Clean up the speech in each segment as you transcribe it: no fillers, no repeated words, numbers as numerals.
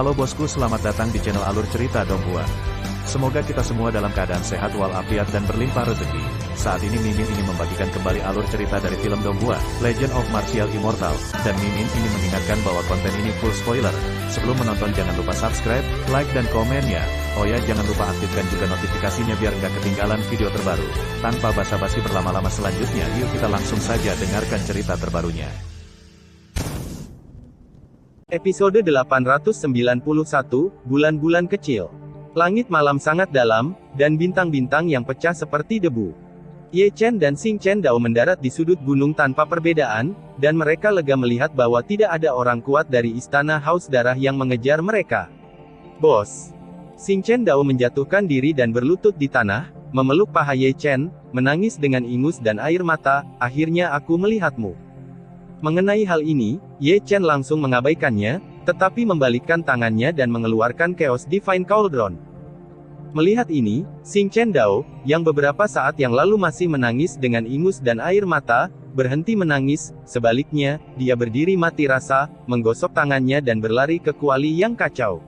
Halo bosku, selamat datang di channel Alur Cerita Donghua. Semoga kita semua dalam keadaan sehat walafiat dan berlimpah rezeki. Saat ini Mimin ingin membagikan kembali alur cerita dari film Donghua, Legend of Martial Immortal, dan Mimin ingin mengingatkan bahwa konten ini full spoiler. Sebelum menonton jangan lupa subscribe, like dan komen ya. Oh ya, jangan lupa aktifkan juga notifikasinya biar nggak ketinggalan video terbaru. Tanpa basa-basi berlama-lama selanjutnya, yuk kita langsung saja dengarkan cerita terbarunya. Episode 891, Bulan-bulan kecil. Langit malam sangat dalam, dan bintang-bintang yang pecah seperti debu. Ye Chen dan Xing Chen Dao mendarat di sudut gunung tanpa perbedaan, dan mereka lega melihat bahwa tidak ada orang kuat dari istana Haus Darah yang mengejar mereka. Bos. Xing Chen Dao menjatuhkan diri dan berlutut di tanah, memeluk paha Ye Chen, menangis dengan ingus dan air mata, akhirnya aku melihatmu. Mengenai hal ini, Ye Chen langsung mengabaikannya, tetapi membalikkan tangannya dan mengeluarkan Chaos Divine Cauldron. Melihat ini, Xing Chen Dao, yang beberapa saat yang lalu masih menangis dengan ingus dan air mata, berhenti menangis, sebaliknya, dia berdiri mati rasa, menggosok tangannya dan berlari ke kuali yang kacau.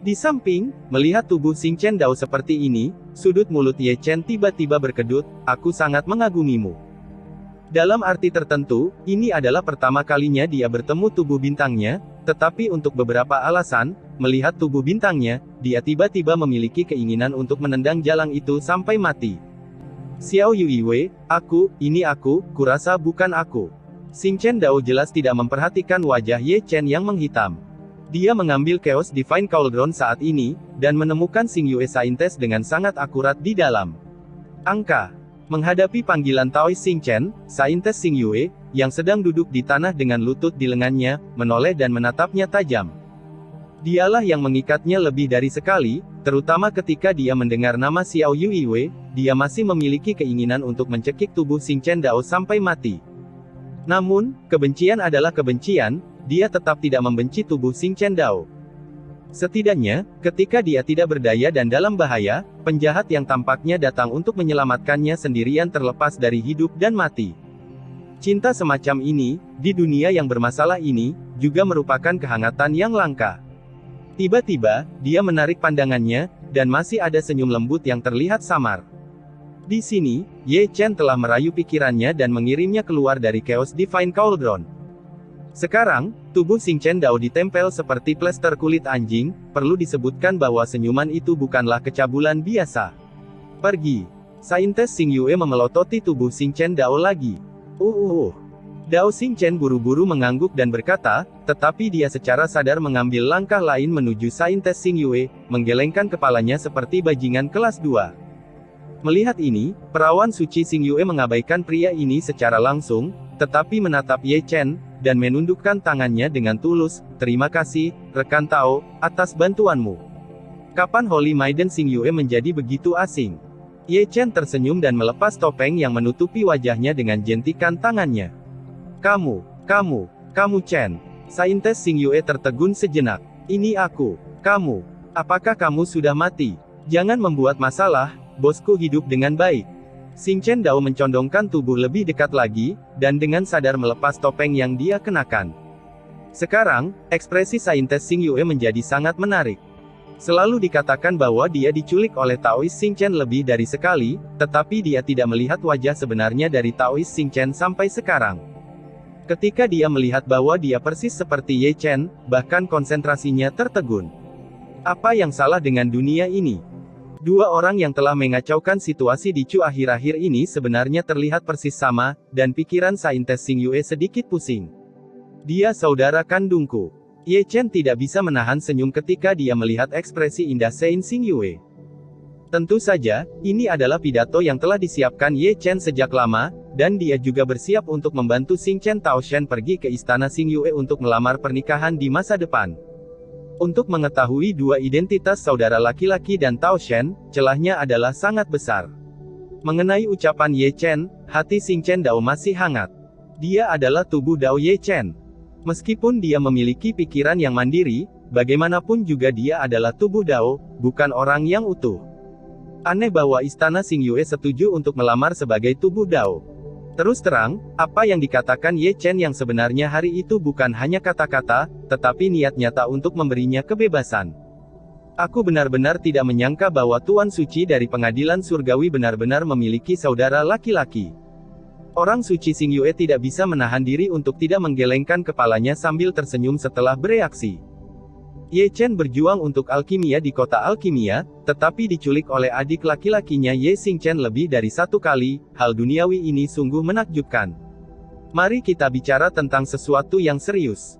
Di samping, melihat tubuh Xing Chen Dao seperti ini, sudut mulut Ye Chen tiba-tiba berkedut, aku sangat mengagumimu. Dalam arti tertentu, ini adalah pertama kalinya dia bertemu tubuh bintangnya, tetapi untuk beberapa alasan, melihat tubuh bintangnya, dia tiba-tiba memiliki keinginan untuk menendang jalang itu sampai mati. Xiao Yuiwei, ini aku, kurasa bukan aku. Xing Chen Dao jelas tidak memperhatikan wajah Ye Chen yang menghitam. Dia mengambil Chaos Divine Cauldron saat ini, dan menemukan Xing Yue Saintes dengan sangat akurat di dalam. Menghadapi panggilan Taoist Xing Chen, Saintes Xing Yue, yang sedang duduk di tanah dengan lutut di lengannya, menoleh dan menatapnya tajam. Dialah yang mengikatnya lebih dari sekali, terutama ketika dia mendengar nama Xiao Yuiwei, dia masih memiliki keinginan untuk mencekik tubuh Xing Chen Dao sampai mati. Namun, kebencian adalah kebencian, dia tetap tidak membenci tubuh Xing Chen Dao. Setidaknya, ketika dia tidak berdaya dan dalam bahaya, penjahat yang tampaknya datang untuk menyelamatkannya sendirian terlepas dari hidup dan mati. Cinta semacam ini, di dunia yang bermasalah ini, juga merupakan kehangatan yang langka. Tiba-tiba, dia menarik pandangannya, dan masih ada senyum lembut yang terlihat samar. Di sini, Ye Chen telah merayu pikirannya dan mengirimnya keluar dari Chaos Divine Cauldron. Sekarang, tubuh Xing Chen Dao ditempel seperti plester kulit anjing, perlu disebutkan bahwa senyuman itu bukanlah kecabulan biasa. Pergi. Saintes Xing Yue memelototi tubuh Xing Chen Dao lagi. Dao Xing Chen buru-buru mengangguk dan berkata, tetapi dia secara sadar mengambil langkah lain menuju Saintes Xing Yue, menggelengkan kepalanya seperti bajingan kelas 2. Melihat ini, perawan suci Xing Yue mengabaikan pria ini secara langsung, tetapi menatap Ye Chen, dan menundukkan tangannya dengan tulus, terima kasih, rekan Tao, atas bantuanmu. Kapan Holy Maiden Xing Yue menjadi begitu asing? Ye Chen tersenyum dan melepas topeng yang menutupi wajahnya dengan jentikan tangannya. Kamu Chen. Saintes Xing Yue tertegun sejenak. Ini aku. Apakah kamu sudah mati? Jangan membuat masalah, bosku hidup dengan baik. Xing Chen Dao mencondongkan tubuh lebih dekat lagi, dan dengan sadar melepas topeng yang dia kenakan. Sekarang, ekspresi Saintes Xing Yue menjadi sangat menarik. Selalu dikatakan bahwa dia diculik oleh Taoist Xing Chen lebih dari sekali, tetapi dia tidak melihat wajah sebenarnya dari Taoist Xing Chen sampai sekarang. Ketika dia melihat bahwa dia persis seperti Ye Chen, bahkan konsentrasinya tertegun. Apa yang salah dengan dunia ini? Dua orang yang telah mengacaukan situasi di Chu akhir-akhir ini sebenarnya terlihat persis sama, dan pikiran Saintes Xing Yue sedikit pusing. Dia saudara kandungku. Ye Chen tidak bisa menahan senyum ketika dia melihat ekspresi indah Saint Xing Yue. Tentu saja, ini adalah pidato yang telah disiapkan Ye Chen sejak lama, dan dia juga bersiap untuk membantu Xing Chen Taoshen pergi ke istana Xing Yue untuk melamar pernikahan di masa depan. Untuk mengetahui dua identitas saudara laki-laki dan Taoshen, celahnya adalah sangat besar. Mengenai ucapan Ye Chen, hati Xing Chen Dao masih hangat. Dia adalah tubuh Dao Ye Chen. Meskipun dia memiliki pikiran yang mandiri, bagaimanapun juga dia adalah tubuh Dao, bukan orang yang utuh. Aneh bahwa istana Xing Yue setuju untuk melamar sebagai tubuh Dao. Terus terang, apa yang dikatakan Ye Chen yang sebenarnya hari itu bukan hanya kata-kata, tetapi niat nyata untuk memberinya kebebasan. Aku benar-benar tidak menyangka bahwa Tuan Suci dari pengadilan surgawi benar-benar memiliki saudara laki-laki. Orang suci Xing Yue tidak bisa menahan diri untuk tidak menggelengkan kepalanya sambil tersenyum setelah bereaksi. Ye Chen berjuang untuk alkimia di kota alkimia, tetapi diculik oleh adik laki-lakinya Ye Xingchen lebih dari 1 kali, hal duniawi ini sungguh menakjubkan. Mari kita bicara tentang sesuatu yang serius.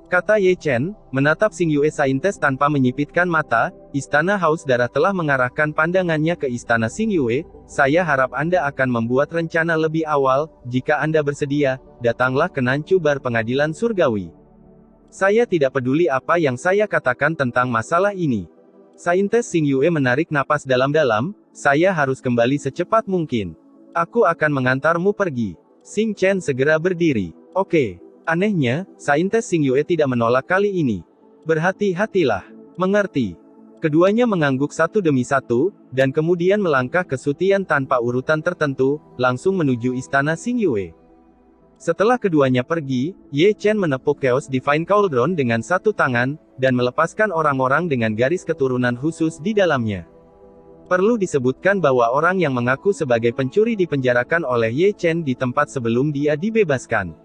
Kata Ye Chen, menatap Xing Yue saintes tanpa menyipitkan mata. Istana Haus Darah telah mengarahkan pandangannya ke istana Xing Yue. Saya harap Anda akan membuat rencana lebih awal. Jika Anda bersedia, datanglah ke Nancu Bar Pengadilan Surgawi. Saya tidak peduli apa yang saya katakan tentang masalah ini. Saintes Xing Yue menarik napas dalam-dalam. Saya harus kembali secepat mungkin. Aku akan mengantarmu pergi. Xing Chen segera berdiri. Oke. Anehnya, Saintes Xing Yue tidak menolak kali ini. Berhati-hatilah. Mengerti. Keduanya mengangguk satu demi satu, dan kemudian melangkah ke Sutian tanpa urutan tertentu, langsung menuju istana Xing Yue. Setelah keduanya pergi, Ye Chen menepuk Chaos Divine Cauldron dengan satu tangan, dan melepaskan orang-orang dengan garis keturunan khusus di dalamnya. Perlu disebutkan bahwa orang yang mengaku sebagai pencuri dipenjarakan oleh Ye Chen di tempat sebelum dia dibebaskan.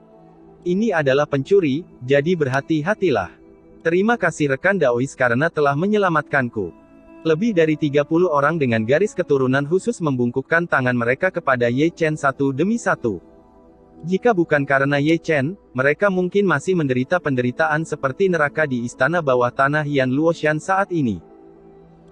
Ini adalah pencuri, jadi berhati-hatilah. Terima kasih rekan Daois karena telah menyelamatkanku. Lebih dari 30 orang dengan garis keturunan khusus membungkukkan tangan mereka kepada Ye Chen satu demi satu. Jika bukan karena Ye Chen, mereka mungkin masih menderita penderitaan seperti neraka di istana bawah tanah Yan Luoshan saat ini.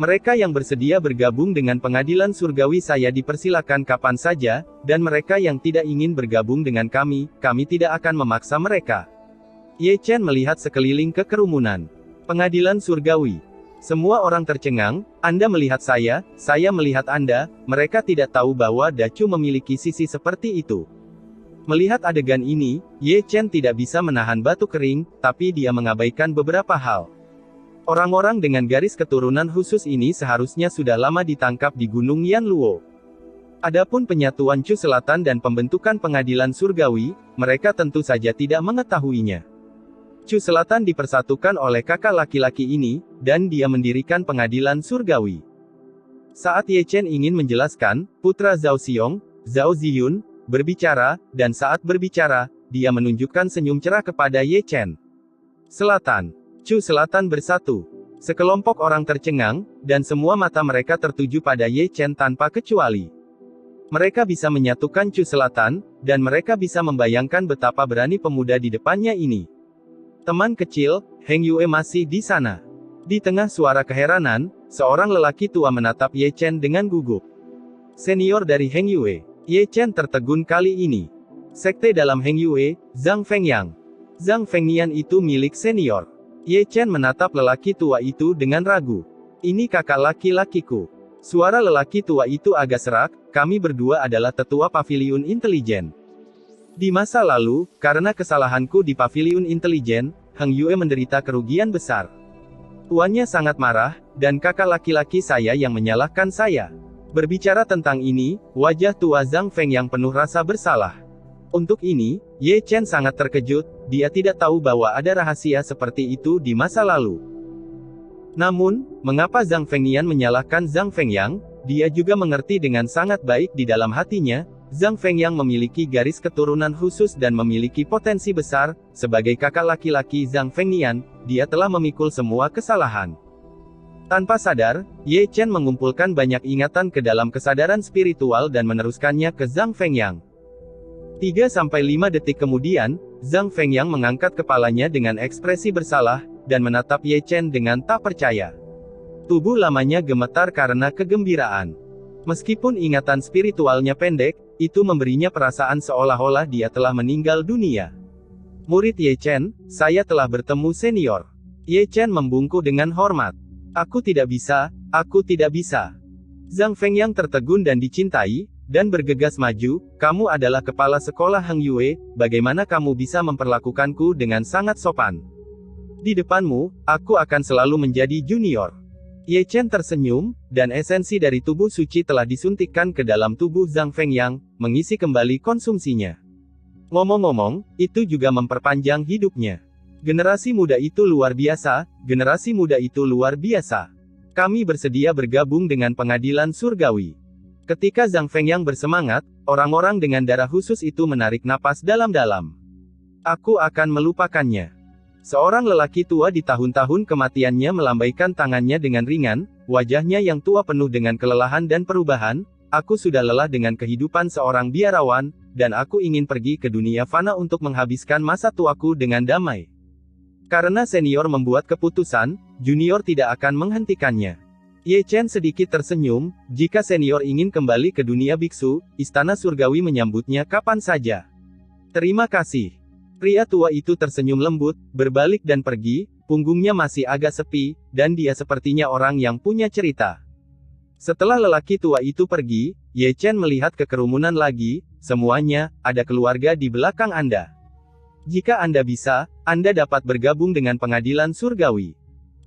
Mereka yang bersedia bergabung dengan pengadilan surgawi saya dipersilakan kapan saja, dan mereka yang tidak ingin bergabung dengan kami tidak akan memaksa mereka. Ye Chen melihat sekeliling ke kerumunan. Pengadilan surgawi. Semua orang tercengang. Anda melihat saya melihat Anda. Mereka tidak tahu bahwa Dacu memiliki sisi seperti itu. Melihat adegan ini, Ye Chen tidak bisa menahan batuk kering, tapi dia mengabaikan beberapa hal. Orang-orang dengan garis keturunan khusus ini seharusnya sudah lama ditangkap di Gunung Yanluo. Adapun penyatuan Chu Selatan dan pembentukan pengadilan surgawi, mereka tentu saja tidak mengetahuinya. Chu Selatan dipersatukan oleh kakak laki-laki ini, dan dia mendirikan pengadilan surgawi. Saat Ye Chen ingin menjelaskan, putra Zhao Xiong, Zhao Ziyun, berbicara, dan saat berbicara, dia menunjukkan senyum cerah kepada Ye Chen. Selatan. Chu Selatan bersatu. Sekelompok orang tercengang, dan semua mata mereka tertuju pada Ye Chen tanpa kecuali. Mereka bisa menyatukan Chu Selatan, dan mereka bisa membayangkan betapa berani pemuda di depannya ini. Teman kecil, Heng Yue masih di sana. Di tengah suara keheranan, seorang lelaki tua menatap Ye Chen dengan gugup. Senior dari Heng Yue. Ye Chen tertegun kali ini. Sekte dalam Heng Yue, Zhang Fengyang. Zhang Fengnian itu milik senior. Ye Chen menatap lelaki tua itu dengan ragu. Ini kakak laki-lakiku. Suara lelaki tua itu agak serak, kami berdua adalah tetua paviliun intelijen. Di masa lalu, karena kesalahanku di paviliun intelijen, Heng Yue menderita kerugian besar. Tuannya sangat marah, dan kakak laki-laki saya yang menyalahkan saya. Berbicara tentang ini, wajah tua Zhang Feng yang penuh rasa bersalah. Untuk ini, Ye Chen sangat terkejut, dia tidak tahu bahwa ada rahasia seperti itu di masa lalu. Namun, mengapa Zhang Fengnian menyalahkan Zhang Fengyang? Dia juga mengerti dengan sangat baik di dalam hatinya, Zhang Fengyang memiliki garis keturunan khusus dan memiliki potensi besar. Sebagai kakak laki-laki Zhang Fengnian, dia telah memikul semua kesalahan. Tanpa sadar, Ye Chen mengumpulkan banyak ingatan ke dalam kesadaran spiritual dan meneruskannya ke Zhang Fengyang. 3-5 detik kemudian, Zhang Fengyang mengangkat kepalanya dengan ekspresi bersalah, dan menatap Ye Chen dengan tak percaya. Tubuh lamanya gemetar karena kegembiraan. Meskipun ingatan spiritualnya pendek, itu memberinya perasaan seolah-olah dia telah meninggal dunia. Murid Ye Chen, saya telah bertemu senior. Ye Chen membungkuk dengan hormat. Aku tidak bisa, aku tidak bisa. Zhang Fengyang tertegun dan dicintai, dan bergegas maju. Kamu adalah kepala sekolah Heng Yue, bagaimana kamu bisa memperlakukanku dengan sangat sopan? Di depanmu, aku akan selalu menjadi junior. Ye Chen tersenyum, dan esensi dari tubuh suci telah disuntikkan ke dalam tubuh Zhang Fengyang, mengisi kembali konsumsinya. Ngomong-ngomong, itu juga memperpanjang hidupnya. Generasi muda itu luar biasa, generasi muda itu luar biasa. Kami bersedia bergabung dengan pengadilan surgawi. Ketika Zhang Fengyang bersemangat, orang-orang dengan darah khusus itu menarik napas dalam-dalam. Aku akan melupakannya. Seorang lelaki tua di tahun-tahun kematiannya melambaikan tangannya dengan ringan, wajahnya yang tua penuh dengan kelelahan dan perubahan. Aku sudah lelah dengan kehidupan seorang biarawan, dan aku ingin pergi ke dunia fana untuk menghabiskan masa tuaku dengan damai. Karena senior membuat keputusan, junior tidak akan menghentikannya. Ye Chen sedikit tersenyum, jika senior ingin kembali ke dunia biksu, istana surgawi menyambutnya kapan saja. Terima kasih. Pria tua itu tersenyum lembut, berbalik dan pergi, punggungnya masih agak sepi, dan dia sepertinya orang yang punya cerita. Setelah lelaki tua itu pergi, Ye Chen melihat ke kerumunan lagi, semuanya, ada keluarga di belakang Anda. Jika Anda bisa, Anda dapat bergabung dengan pengadilan surgawi.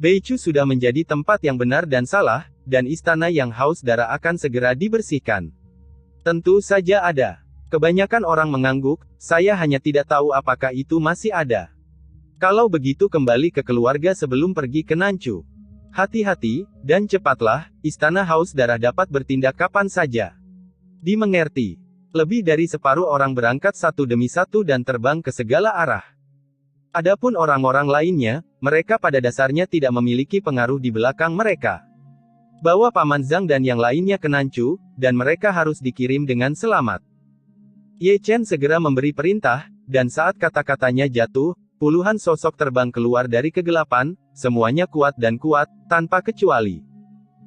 Beichu sudah menjadi tempat yang benar dan salah, dan istana yang haus darah akan segera dibersihkan. Tentu saja ada. Kebanyakan orang mengangguk, saya hanya tidak tahu apakah itu masih ada. Kalau begitu kembali ke keluarga sebelum pergi ke Nanchu. Hati-hati, dan cepatlah, istana haus darah dapat bertindak kapan saja. Dimengerti. Lebih dari separuh orang berangkat satu demi satu dan terbang ke segala arah. Adapun orang-orang lainnya, mereka pada dasarnya tidak memiliki pengaruh di belakang mereka. Bawa Paman Zhang dan yang lainnya ke Nanchu, dan mereka harus dikirim dengan selamat. Ye Chen segera memberi perintah, dan saat kata-katanya jatuh, puluhan sosok terbang keluar dari kegelapan, semuanya kuat dan kuat, tanpa kecuali.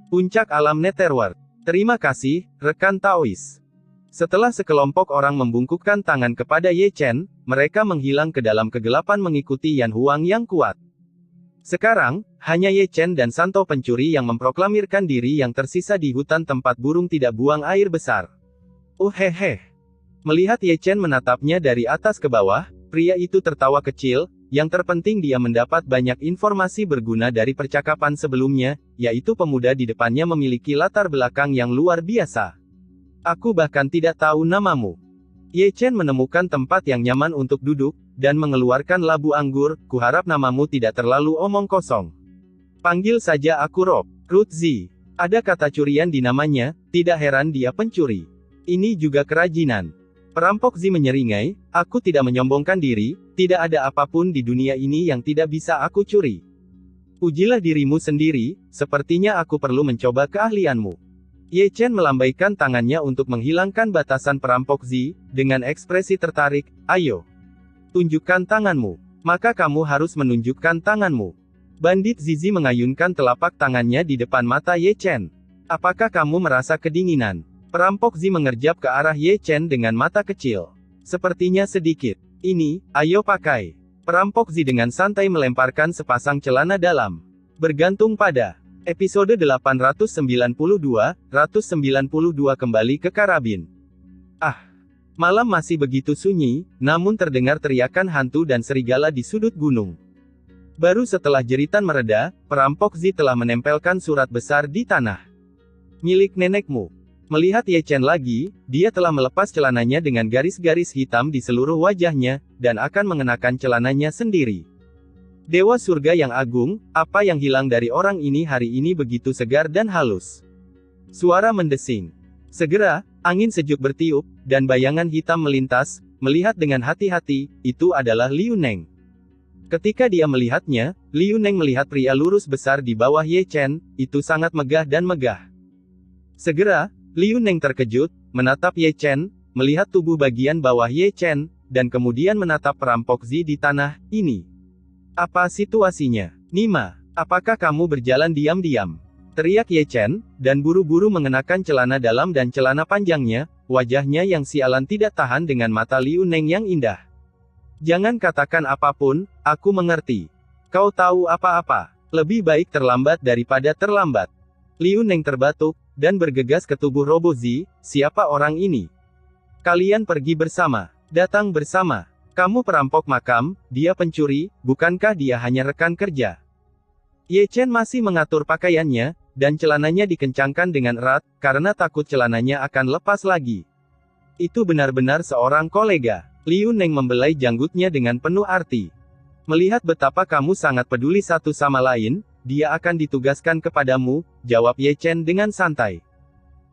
Puncak alam Netherworld. Terima kasih, rekan Taois. Setelah sekelompok orang membungkukkan tangan kepada Ye Chen, mereka menghilang ke dalam kegelapan mengikuti Yan Huang yang kuat. Sekarang, hanya Ye Chen dan Santo pencuri yang memproklamirkan diri yang tersisa di hutan tempat burung tidak buang air besar. Hehe. Melihat Ye Chen menatapnya dari atas ke bawah, pria itu tertawa kecil, yang terpenting dia mendapat banyak informasi berguna dari percakapan sebelumnya, yaitu pemuda di depannya memiliki latar belakang yang luar biasa. Aku bahkan tidak tahu namamu. Ye Chen menemukan tempat yang nyaman untuk duduk, dan mengeluarkan labu anggur, kuharap namamu tidak terlalu omong kosong. Panggil saja aku Rob, Rutzi. Ada kata curian di namanya, tidak heran dia pencuri. Ini juga kerajinan. Perampok Zi menyeringai, aku tidak menyombongkan diri, tidak ada apapun di dunia ini yang tidak bisa aku curi. Pujilah dirimu sendiri, sepertinya aku perlu mencoba keahlianmu. Ye Chen melambaikan tangannya untuk menghilangkan batasan perampok Zi, dengan ekspresi tertarik, ayo. Tunjukkan tanganmu. Maka kamu harus menunjukkan tanganmu. Bandit Zizi mengayunkan telapak tangannya di depan mata Ye Chen. Apakah kamu merasa kedinginan? Perampok Zi mengerjap ke arah Ye Chen dengan mata kecil. Sepertinya sedikit. Ini, ayo pakai. Perampok Zi dengan santai melemparkan sepasang celana dalam. Bergantung pada episode 892 kembali ke karabin. Malam masih begitu sunyi, namun terdengar teriakan hantu dan serigala di sudut gunung. Baru setelah jeritan mereda, perampok Zi telah menempelkan surat besar di tanah. Milik nenekmu. Melihat Ye Chen lagi, dia telah melepas celananya dengan garis-garis hitam di seluruh wajahnya, dan akan mengenakan celananya sendiri. Dewa surga yang agung, apa yang hilang dari orang ini hari ini begitu segar dan halus. Suara mendesing. Segera, angin sejuk bertiup, dan bayangan hitam melintas, melihat dengan hati-hati, itu adalah Liu Neng. Ketika dia melihatnya, Liu Neng melihat pria lurus besar di bawah Ye Chen, itu sangat megah dan megah. Segera, Liu Neng terkejut, menatap Ye Chen, melihat tubuh bagian bawah Ye Chen, dan kemudian menatap perampok Zi di tanah, ini. Apa situasinya? Nima, apakah kamu berjalan diam-diam? Teriak Ye Chen, dan buru-buru mengenakan celana dalam dan celana panjangnya, wajahnya yang sialan tidak tahan dengan mata Liu Neng yang indah. Jangan katakan apapun, aku mengerti. Kau tahu apa-apa. Lebih baik terlambat daripada terlambat. Liu Neng terbatuk, dan bergegas ke tubuh Robo Zi, siapa orang ini? Kalian pergi bersama. Datang bersama. Kamu perampok makam, dia pencuri, bukankah dia hanya rekan kerja? Ye Chen masih mengatur pakaiannya, dan celananya dikencangkan dengan erat, karena takut celananya akan lepas lagi. Itu benar-benar seorang kolega. Liu Neng membelai janggutnya dengan penuh arti. Melihat betapa kamu sangat peduli satu sama lain, dia akan ditugaskan kepadamu, jawab Ye Chen dengan santai.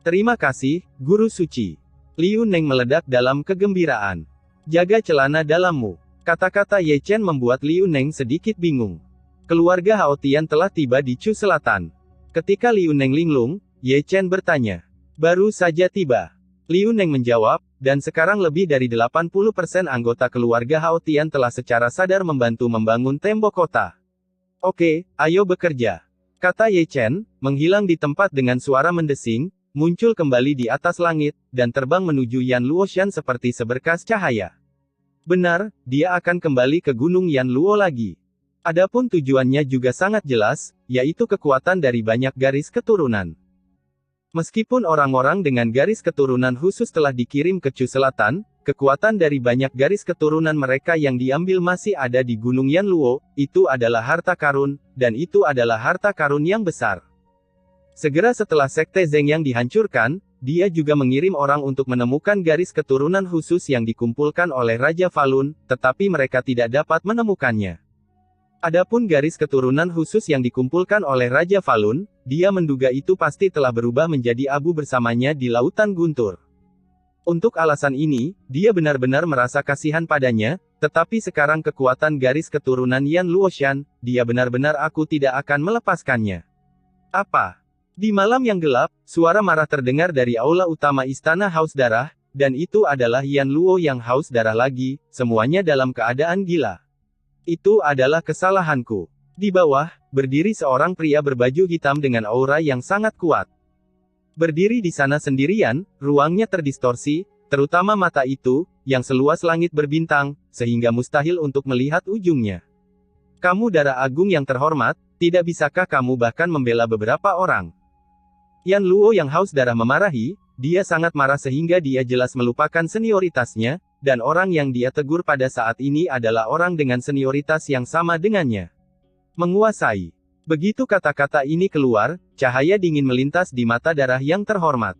Terima kasih, Guru Suci. Liu Neng meledak dalam kegembiraan. Jaga celana dalammu. Kata-kata Ye Chen membuat Liu Neng sedikit bingung. Keluarga Hao Tian telah tiba di Chu Selatan. Ketika Liu Neng linglung, Ye Chen bertanya. Baru saja tiba. Liu Neng menjawab, dan sekarang lebih dari 80% anggota keluarga Hao Tian telah secara sadar membantu membangun tembok kota. Oke, ayo bekerja. Kata Ye Chen, menghilang di tempat dengan suara mendesing, muncul kembali di atas langit, dan terbang menuju Yan Luoshan seperti seberkas cahaya. Benar, dia akan kembali ke Gunung Yan Luo lagi. Adapun tujuannya juga sangat jelas, yaitu kekuatan dari banyak garis keturunan. Meskipun orang-orang dengan garis keturunan khusus telah dikirim ke Chu Selatan, kekuatan dari banyak garis keturunan mereka yang diambil masih ada di Gunung Yan Luo, itu adalah harta karun, dan itu adalah harta karun yang besar. Segera setelah Sekte Zeng yang dihancurkan, dia juga mengirim orang untuk menemukan garis keturunan khusus yang dikumpulkan oleh Raja Falun, tetapi mereka tidak dapat menemukannya. Adapun garis keturunan khusus yang dikumpulkan oleh Raja Falun, dia menduga itu pasti telah berubah menjadi abu bersamanya di Lautan Guntur. Untuk alasan ini, dia benar-benar merasa kasihan padanya, tetapi sekarang kekuatan garis keturunan Yan Luoshan, dia benar-benar aku tidak akan melepaskannya. Apa? Di malam yang gelap, suara marah terdengar dari aula utama Istana Haus Darah, dan itu adalah Yan Luo yang haus darah lagi, semuanya dalam keadaan gila. Itu adalah kesalahanku. Di bawah, berdiri seorang pria berbaju hitam dengan aura yang sangat kuat. Berdiri di sana sendirian, ruangnya terdistorsi, terutama mata itu, yang seluas langit berbintang, sehingga mustahil untuk melihat ujungnya. Kamu Darah Agung yang terhormat, tidak bisakah kamu bahkan membela beberapa orang? Yan Luo yang haus darah memarahi, dia sangat marah sehingga dia jelas melupakan senioritasnya, dan orang yang dia tegur pada saat ini adalah orang dengan senioritas yang sama dengannya. Menguasai. Begitu kata-kata ini keluar, cahaya dingin melintas di mata Darah yang terhormat.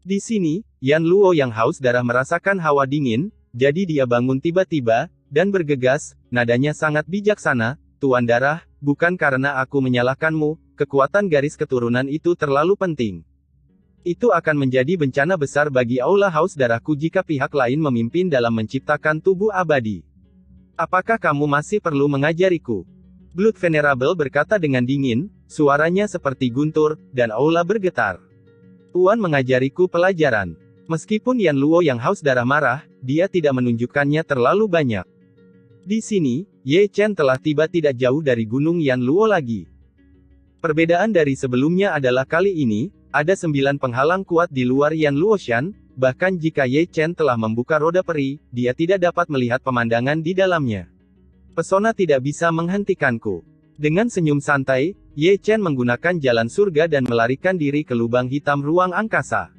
Di sini, Yan Luo yang haus darah merasakan hawa dingin, jadi dia bangun tiba-tiba, dan bergegas, nadanya sangat bijaksana, Tuan Darah, bukan karena aku menyalahkanmu, kekuatan garis keturunan itu terlalu penting. Itu akan menjadi bencana besar bagi aula haus darahku jika pihak lain memimpin dalam menciptakan tubuh abadi. Apakah kamu masih perlu mengajariku? Blood Venerable berkata dengan dingin, suaranya seperti guntur, dan aula bergetar. Tuan mengajariku pelajaran. Meskipun Yan Luo yang haus darah marah, dia tidak menunjukkannya terlalu banyak. Di sini, Ye Chen telah tiba tidak jauh dari Gunung Yan Luo lagi. Perbedaan dari sebelumnya adalah kali ini, ada 9 penghalang kuat di luar Yan Luoshan, bahkan jika Ye Chen telah membuka roda peri, dia tidak dapat melihat pemandangan di dalamnya. Pesona tidak bisa menghentikanku. Dengan senyum santai, Ye Chen menggunakan jalan surga dan melarikan diri ke lubang hitam ruang angkasa.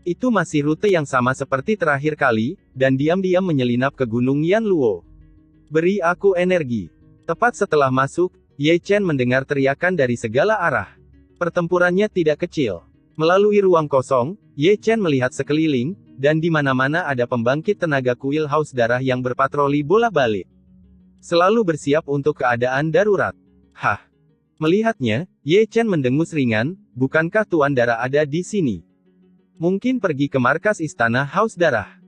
Itu masih rute yang sama seperti terakhir kali, dan diam-diam menyelinap ke Gunung Yan Luo. Beri aku energi. Tepat setelah masuk, Ye Chen mendengar teriakan dari segala arah. Pertempurannya tidak kecil. Melalui ruang kosong, Ye Chen melihat sekeliling, dan di mana-mana ada pembangkit tenaga kuil haus darah yang berpatroli bola-balik. Selalu bersiap untuk keadaan darurat. Hah? Melihatnya, Ye Chen mendengus ringan, bukankah Tuan Darah ada di sini? Mungkin pergi ke markas Istana Haus Darah.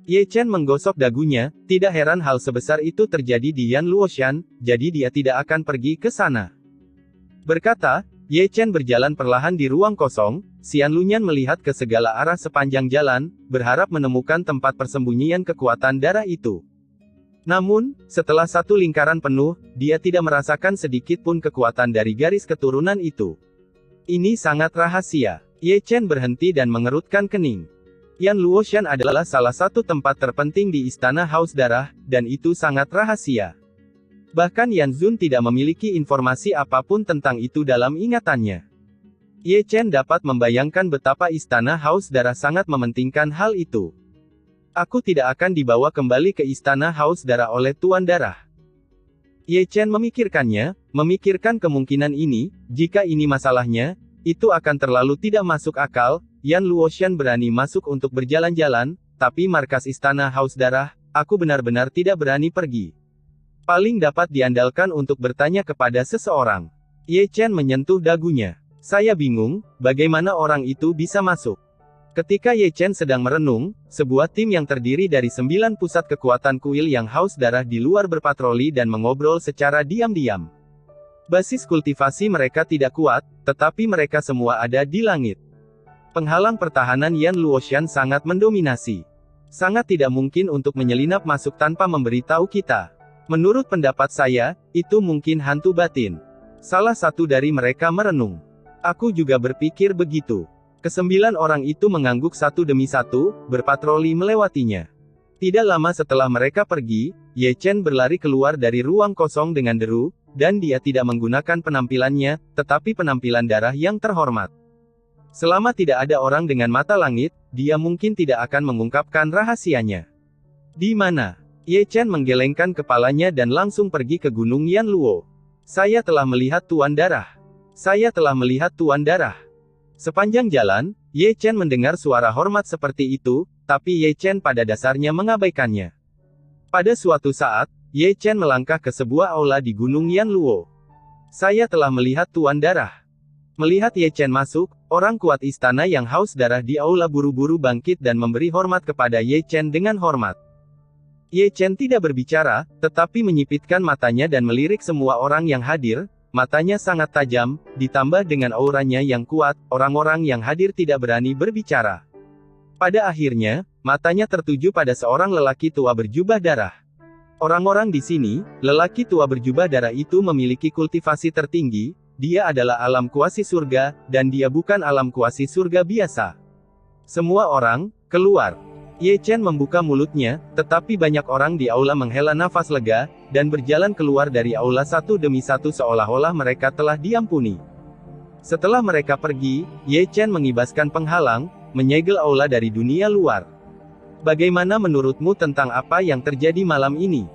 Ye Chen menggosok dagunya, tidak heran hal sebesar itu terjadi di Yan Luoshan, jadi dia tidak akan pergi ke sana. Berkata, Ye Chen berjalan perlahan di ruang kosong, Xian Lunyan melihat ke segala arah sepanjang jalan, berharap menemukan tempat persembunyian kekuatan darah itu. Namun, setelah satu lingkaran penuh, dia tidak merasakan sedikit pun kekuatan dari garis keturunan itu. Ini sangat rahasia. Ye Chen berhenti dan mengerutkan kening. Yan Luoshan adalah salah satu tempat terpenting di Istana Haus Darah, dan itu sangat rahasia. Bahkan Yan Zun tidak memiliki informasi apapun tentang itu dalam ingatannya. Ye Chen dapat membayangkan betapa Istana Haus Darah sangat mementingkan hal itu. Aku tidak akan dibawa kembali ke Istana Haus Darah oleh Tuan Darah. Ye Chen memikirkan kemungkinan ini, jika ini masalahnya, itu akan terlalu tidak masuk akal. Yan Luoshan berani masuk untuk berjalan-jalan, tapi markas istana Haus Darah, aku benar-benar tidak berani pergi. Paling dapat diandalkan untuk bertanya kepada seseorang. Ye Chen menyentuh dagunya. Saya bingung, bagaimana orang itu bisa masuk. Ketika Ye Chen sedang merenung, sebuah tim yang terdiri dari 9 pusat kekuatan kuil yang haus darah di luar berpatroli dan mengobrol secara diam-diam. Basis kultivasi mereka tidak kuat, tetapi mereka semua ada di langit. Penghalang pertahanan Yan Luoshan sangat mendominasi. Sangat tidak mungkin untuk menyelinap masuk tanpa memberitahu kita. Menurut pendapat saya, itu mungkin hantu batin. Salah satu dari mereka merenung. Aku juga berpikir begitu. Kesembilan orang itu mengangguk satu demi satu, berpatroli melewatinya. Tidak lama setelah mereka pergi, Ye Chen berlari keluar dari ruang kosong dengan deru, dan dia tidak menggunakan penampilannya, tetapi penampilan darah yang terhormat. Selama tidak ada orang dengan mata langit, dia mungkin tidak akan mengungkapkan rahasianya. Di mana? Ye Chen menggelengkan kepalanya dan langsung pergi ke Gunung Yanluo. Saya telah melihat Tuan Darah. Saya telah melihat Tuan Darah. Sepanjang jalan, Ye Chen mendengar suara hormat seperti itu, tapi Ye Chen pada dasarnya mengabaikannya. Pada suatu saat, Ye Chen melangkah ke sebuah aula di Gunung Yanluo. Saya telah melihat Tuan Darah. Melihat Ye Chen masuk, orang kuat istana yang haus darah di aula buru-buru bangkit dan memberi hormat kepada Ye Chen dengan hormat. Ye Chen tidak berbicara, tetapi menyipitkan matanya dan melirik semua orang yang hadir. Matanya sangat tajam, ditambah dengan auranya yang kuat, orang-orang yang hadir tidak berani berbicara. Pada akhirnya, matanya tertuju pada seorang lelaki tua berjubah darah. Orang-orang di sini, lelaki tua berjubah darah itu memiliki kultivasi tertinggi, dia adalah alam kuasi surga, dan dia bukan alam kuasi surga biasa. Semua orang, keluar. Ye Chen membuka mulutnya, tetapi banyak orang di aula menghela nafas lega, dan berjalan keluar dari aula satu demi satu seolah-olah mereka telah diampuni. Setelah mereka pergi, Ye Chen mengibaskan penghalang, menyegel aula dari dunia luar. Bagaimana menurutmu tentang apa yang terjadi malam ini?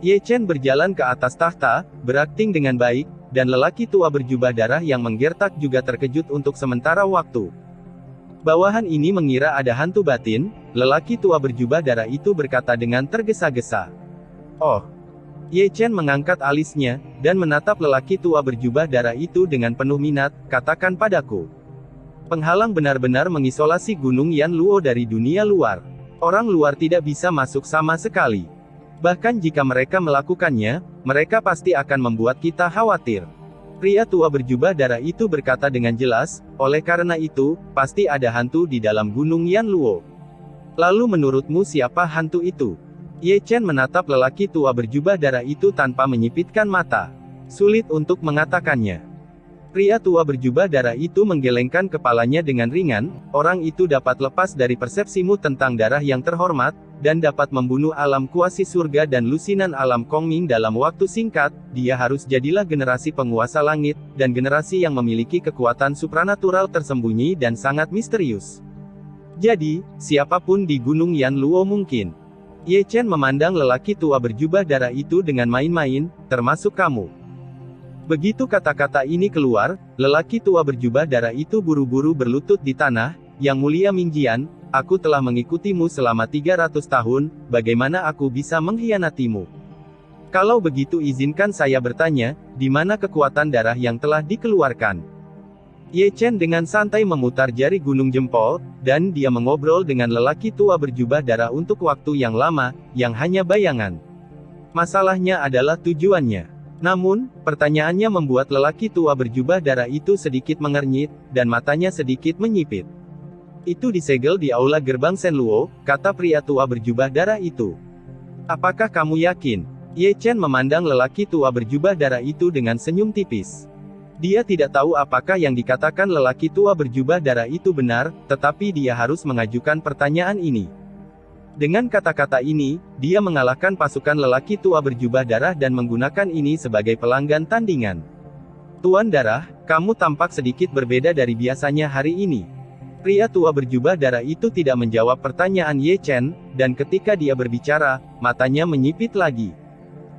Ye Chen berjalan ke atas tahta, berakting dengan baik, dan lelaki tua berjubah darah yang menggertak juga terkejut untuk sementara waktu. Bawahan ini mengira ada hantu batin, lelaki tua berjubah darah itu berkata dengan tergesa-gesa. Oh. Ye Chen mengangkat alisnya, dan menatap lelaki tua berjubah darah itu dengan penuh minat, katakan padaku. Penghalang benar-benar mengisolasi Gunung Yanluo dari dunia luar. Orang luar tidak bisa masuk sama sekali. Bahkan jika mereka melakukannya, mereka pasti akan membuat kita khawatir. Pria tua berjubah darah itu berkata dengan jelas, oleh karena itu, pasti ada hantu di dalam Gunung Yanluo. Lalu menurutmu siapa hantu itu? Ye Chen menatap lelaki tua berjubah darah itu tanpa menyipitkan mata. Sulit untuk mengatakannya. Pria tua berjubah darah itu menggelengkan kepalanya dengan ringan, orang itu dapat lepas dari persepsimu tentang darah yang terhormat, dan dapat membunuh alam kuasi surga dan lusinan alam Kongming dalam waktu singkat. Dia harus jadilah generasi penguasa langit, dan generasi yang memiliki kekuatan supranatural tersembunyi dan sangat misterius. Jadi, siapapun di Gunung Yanluo mungkin. Ye Chen memandang lelaki tua berjubah darah itu dengan main-main, termasuk kamu. Begitu kata-kata ini keluar, lelaki tua berjubah darah itu buru-buru berlutut di tanah. Yang mulia Mingjian, aku telah mengikutimu selama 300 tahun, bagaimana aku bisa mengkhianatimu? Kalau begitu izinkan saya bertanya, di mana kekuatan darah yang telah dikeluarkan? Ye Chen dengan santai memutar jari gunung jempol, dan dia mengobrol dengan lelaki tua berjubah darah untuk waktu yang lama, yang hanya bayangan. Masalahnya adalah tujuannya. Namun, pertanyaannya membuat lelaki tua berjubah darah itu sedikit mengernyit, dan matanya sedikit menyipit. Itu disegel di aula gerbang Shenluo, kata pria tua berjubah darah itu. Apakah kamu yakin? Ye Chen memandang lelaki tua berjubah darah itu dengan senyum tipis. Dia tidak tahu apakah yang dikatakan lelaki tua berjubah darah itu benar, tetapi dia harus mengajukan pertanyaan ini. Dengan kata-kata ini, dia mengalahkan pasukan lelaki tua berjubah darah dan menggunakan ini sebagai pelanggan tandingan. Tuan Darah, kamu tampak sedikit berbeda dari biasanya hari ini. Pria tua berjubah darah itu tidak menjawab pertanyaan Ye Chen, dan ketika dia berbicara, matanya menyipit lagi.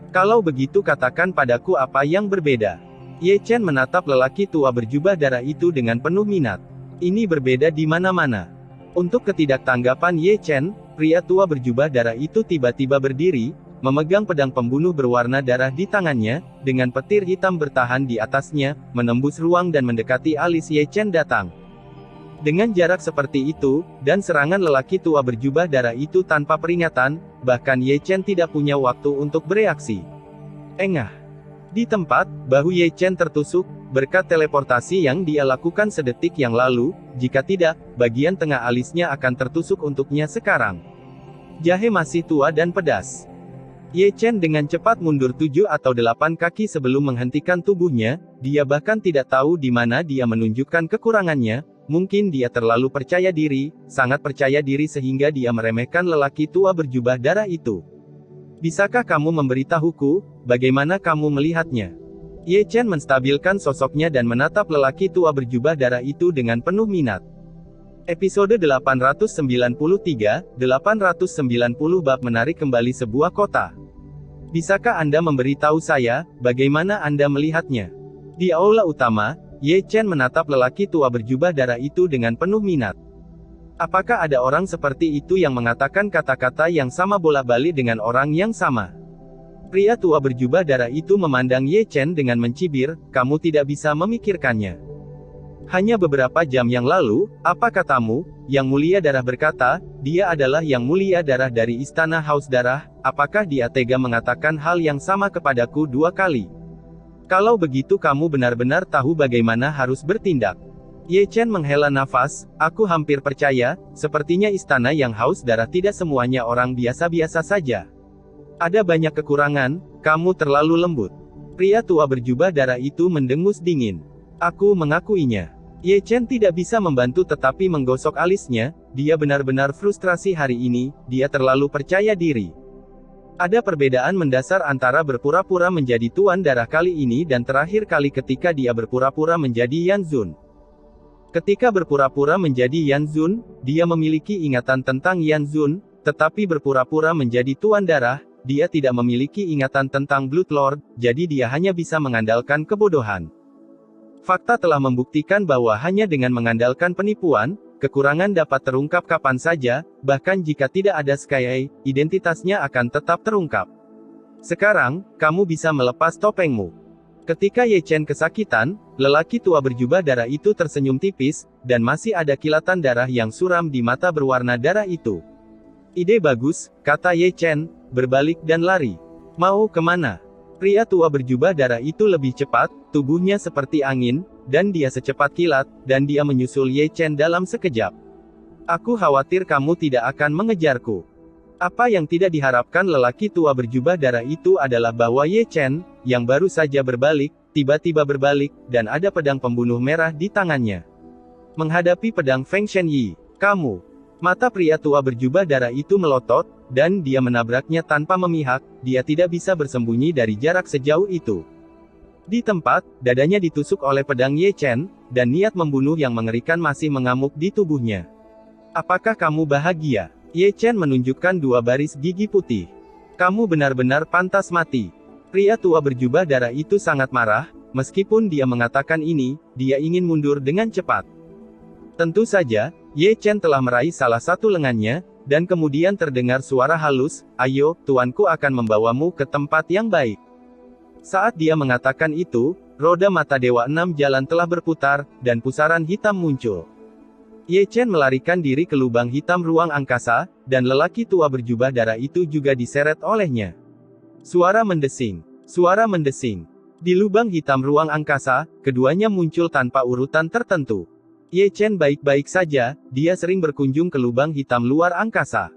Kalau begitu katakan padaku apa yang berbeda. Ye Chen menatap lelaki tua berjubah darah itu dengan penuh minat. Ini berbeda di mana-mana. Untuk ketidaktanggapan Ye Chen, pria tua berjubah darah itu tiba-tiba berdiri, memegang pedang pembunuh berwarna darah di tangannya, dengan petir hitam bertahan di atasnya, menembus ruang dan mendekati alis Ye Chen datang. Dengan jarak seperti itu, dan serangan lelaki tua berjubah darah itu tanpa peringatan, bahkan Ye Chen tidak punya waktu untuk bereaksi. Engah. Di tempat, bahu Ye Chen tertusuk, berkat teleportasi yang dia lakukan sedetik yang lalu, jika tidak, bagian tengah alisnya akan tertusuk untuknya sekarang. Jahe masih tua dan pedas. Ye Chen dengan cepat mundur 7 atau 8 kaki sebelum menghentikan tubuhnya, dia bahkan tidak tahu di mana dia menunjukkan kekurangannya. Mungkin dia terlalu percaya diri, sangat percaya diri sehingga dia meremehkan lelaki tua berjubah darah itu. Bisakah kamu memberitahuku, bagaimana kamu melihatnya? Ye Chen menstabilkan sosoknya dan menatap lelaki tua berjubah darah itu dengan penuh minat. Episode 893, 890 bab menarik kembali sebuah kota. Bisakah Anda memberitahu saya, bagaimana Anda melihatnya? Di aula utama, Ye Chen menatap lelaki tua berjubah darah itu dengan penuh minat. Apakah ada orang seperti itu yang mengatakan kata-kata yang sama bolak-balik dengan orang yang sama? Pria tua berjubah darah itu memandang Ye Chen dengan mencibir, kamu tidak bisa memikirkannya. Hanya beberapa jam yang lalu, apa katamu? Yang Mulia Darah berkata, dia adalah Yang Mulia Darah dari Istana Haus Darah, apakah dia tega mengatakan hal yang sama kepadaku 2 kali? Kalau begitu kamu benar-benar tahu bagaimana harus bertindak. Ye Chen menghela nafas, aku hampir percaya, sepertinya istana yang haus darah tidak semuanya orang biasa-biasa saja. Ada banyak kekurangan, kamu terlalu lembut. Pria tua berjubah darah itu mendengus dingin. Aku mengakuinya. Ye Chen tidak bisa membantu tetapi menggosok alisnya, dia benar-benar frustrasi hari ini, dia terlalu percaya diri. Ada perbedaan mendasar antara berpura-pura menjadi tuan darah kali ini dan terakhir kali ketika dia berpura-pura menjadi Yan Zun. Ketika berpura-pura menjadi Yan Zun, dia memiliki ingatan tentang Yan Zun, tetapi berpura-pura menjadi tuan darah, dia tidak memiliki ingatan tentang Blood Lord, jadi dia hanya bisa mengandalkan kebodohan. Fakta telah membuktikan bahwa hanya dengan mengandalkan penipuan, kekurangan dapat terungkap kapan saja, bahkan jika tidak ada Sky, identitasnya akan tetap terungkap. Sekarang, kamu bisa melepas topengmu. Ketika Ye Chen kesakitan, lelaki tua berjubah darah itu tersenyum tipis, dan masih ada kilatan darah yang suram di mata berwarna darah itu. Ide bagus, kata Ye Chen, berbalik dan lari. Mau kemana? Pria tua berjubah darah itu lebih cepat, tubuhnya seperti angin, dan dia secepat kilat, dan dia menyusul Ye Chen dalam sekejap. Aku khawatir kamu tidak akan mengejarku. Apa yang tidak diharapkan lelaki tua berjubah darah itu adalah bahwa Ye Chen, yang baru saja berbalik, tiba-tiba berbalik, dan ada pedang pembunuh merah di tangannya. Menghadapi pedang Feng Shenyi, kamu. Mata pria tua berjubah darah itu melotot, dan dia menabraknya tanpa memihak, dia tidak bisa bersembunyi dari jarak sejauh itu. Di tempat, dadanya ditusuk oleh pedang Ye Chen, dan niat membunuh yang mengerikan masih mengamuk di tubuhnya. Apakah kamu bahagia? Ye Chen menunjukkan 2 baris gigi putih. Kamu benar-benar pantas mati. Pria tua berjubah darah itu sangat marah, meskipun dia mengatakan ini, dia ingin mundur dengan cepat. Tentu saja, Ye Chen telah meraih salah satu lengannya, dan kemudian terdengar suara halus, ayo, tuanku akan membawamu ke tempat yang baik. Saat dia mengatakan itu, roda mata Dewa 6 Jalan telah berputar, dan pusaran hitam muncul. Ye Chen melarikan diri ke lubang hitam ruang angkasa, dan lelaki tua berjubah darah itu juga diseret olehnya. Suara mendesing. Suara mendesing. Di lubang hitam ruang angkasa, keduanya muncul tanpa urutan tertentu. Ye Chen baik-baik saja, dia sering berkunjung ke lubang hitam luar angkasa.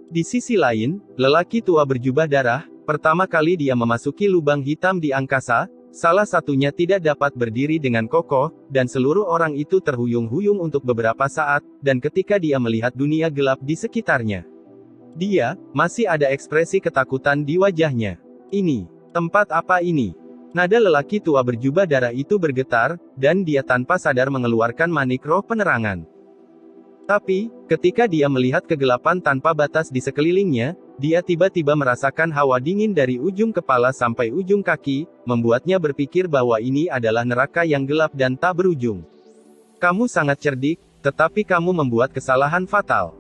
Di sisi lain, lelaki tua berjubah darah, pertama kali dia memasuki lubang hitam di angkasa, salah satunya tidak dapat berdiri dengan kokoh, dan seluruh orang itu terhuyung-huyung untuk beberapa saat, dan ketika dia melihat dunia gelap di sekitarnya. Dia, masih ada ekspresi ketakutan di wajahnya. Ini, tempat apa ini? Nada lelaki tua berjubah darah itu bergetar, dan dia tanpa sadar mengeluarkan manik roh penerangan. Tapi, ketika dia melihat kegelapan tanpa batas di sekelilingnya, dia tiba-tiba merasakan hawa dingin dari ujung kepala sampai ujung kaki, membuatnya berpikir bahwa ini adalah neraka yang gelap dan tak berujung. Kamu sangat cerdik, tetapi kamu membuat kesalahan fatal.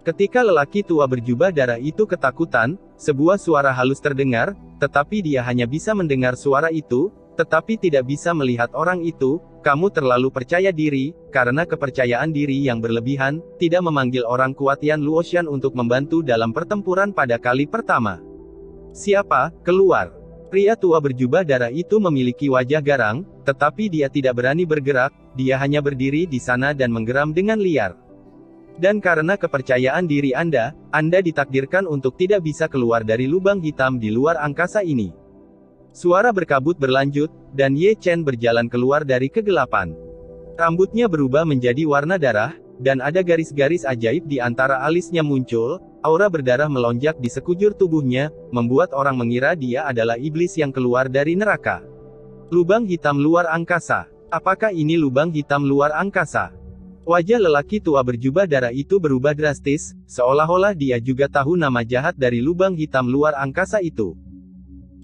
Ketika lelaki tua berjubah darah itu ketakutan, sebuah suara halus terdengar, tetapi dia hanya bisa mendengar suara itu, tetapi tidak bisa melihat orang itu. Kamu terlalu percaya diri, karena kepercayaan diri yang berlebihan, tidak memanggil orang kuat Yan Luoxian untuk membantu dalam pertempuran pada kali pertama. Siapa? Keluar. Pria tua berjubah darah itu memiliki wajah garang, tetapi dia tidak berani bergerak, dia hanya berdiri di sana dan menggeram dengan liar. Dan karena kepercayaan diri Anda ditakdirkan untuk tidak bisa keluar dari lubang hitam di luar angkasa ini. Suara berkabut berlanjut, dan Ye Chen berjalan keluar dari kegelapan. Rambutnya berubah menjadi warna darah, dan ada garis-garis ajaib di antara alisnya muncul, aura berdarah melonjak di sekujur tubuhnya, membuat orang mengira dia adalah iblis yang keluar dari neraka. Lubang hitam luar angkasa. Apakah ini lubang hitam luar angkasa? Wajah lelaki tua berjubah darah itu berubah drastis, seolah-olah dia juga tahu nama jahat dari lubang hitam luar angkasa itu.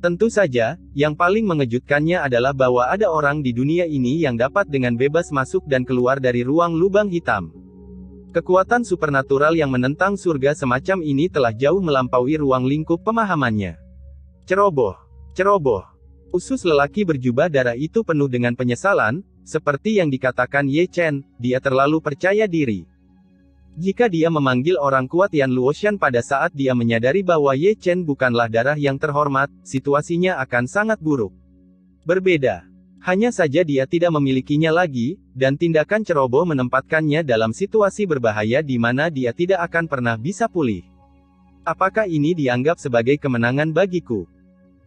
Tentu saja, yang paling mengejutkannya adalah bahwa ada orang di dunia ini yang dapat dengan bebas masuk dan keluar dari ruang lubang hitam. Kekuatan supernatural yang menentang surga semacam ini telah jauh melampaui ruang lingkup pemahamannya. Ceroboh! Ceroboh! Usus lelaki berjubah darah itu penuh dengan penyesalan, seperti yang dikatakan Ye Chen, dia terlalu percaya diri. Jika dia memanggil orang kuat Yan Luoxian pada saat dia menyadari bahwa Ye Chen bukanlah darah yang terhormat, situasinya akan sangat buruk. Berbeda. Hanya saja dia tidak memilikinya lagi, dan tindakan ceroboh menempatkannya dalam situasi berbahaya di mana dia tidak akan pernah bisa pulih. Apakah ini dianggap sebagai kemenangan bagiku?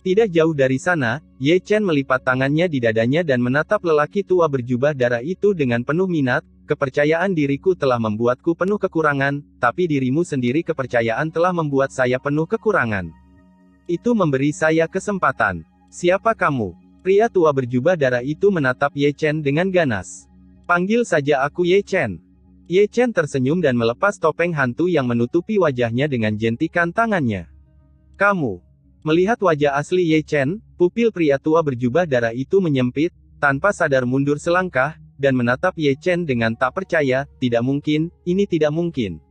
Tidak jauh dari sana, Ye Chen melipat tangannya di dadanya dan menatap lelaki tua berjubah darah itu dengan penuh minat. Kepercayaan diriku telah membuatku penuh kekurangan, tapi dirimu sendiri kepercayaan telah membuat saya penuh kekurangan. Itu memberi saya kesempatan. Siapa kamu? Pria tua berjubah darah itu menatap Ye Chen dengan ganas. Panggil saja aku Ye Chen. Ye Chen tersenyum dan melepas topeng hantu yang menutupi wajahnya dengan jentikan tangannya. Kamu. Melihat wajah asli Ye Chen, pupil pria tua berjubah darah itu menyempit, tanpa sadar mundur selangkah, dan menatap Ye Chen dengan tak percaya. Tidak mungkin, ini tidak mungkin.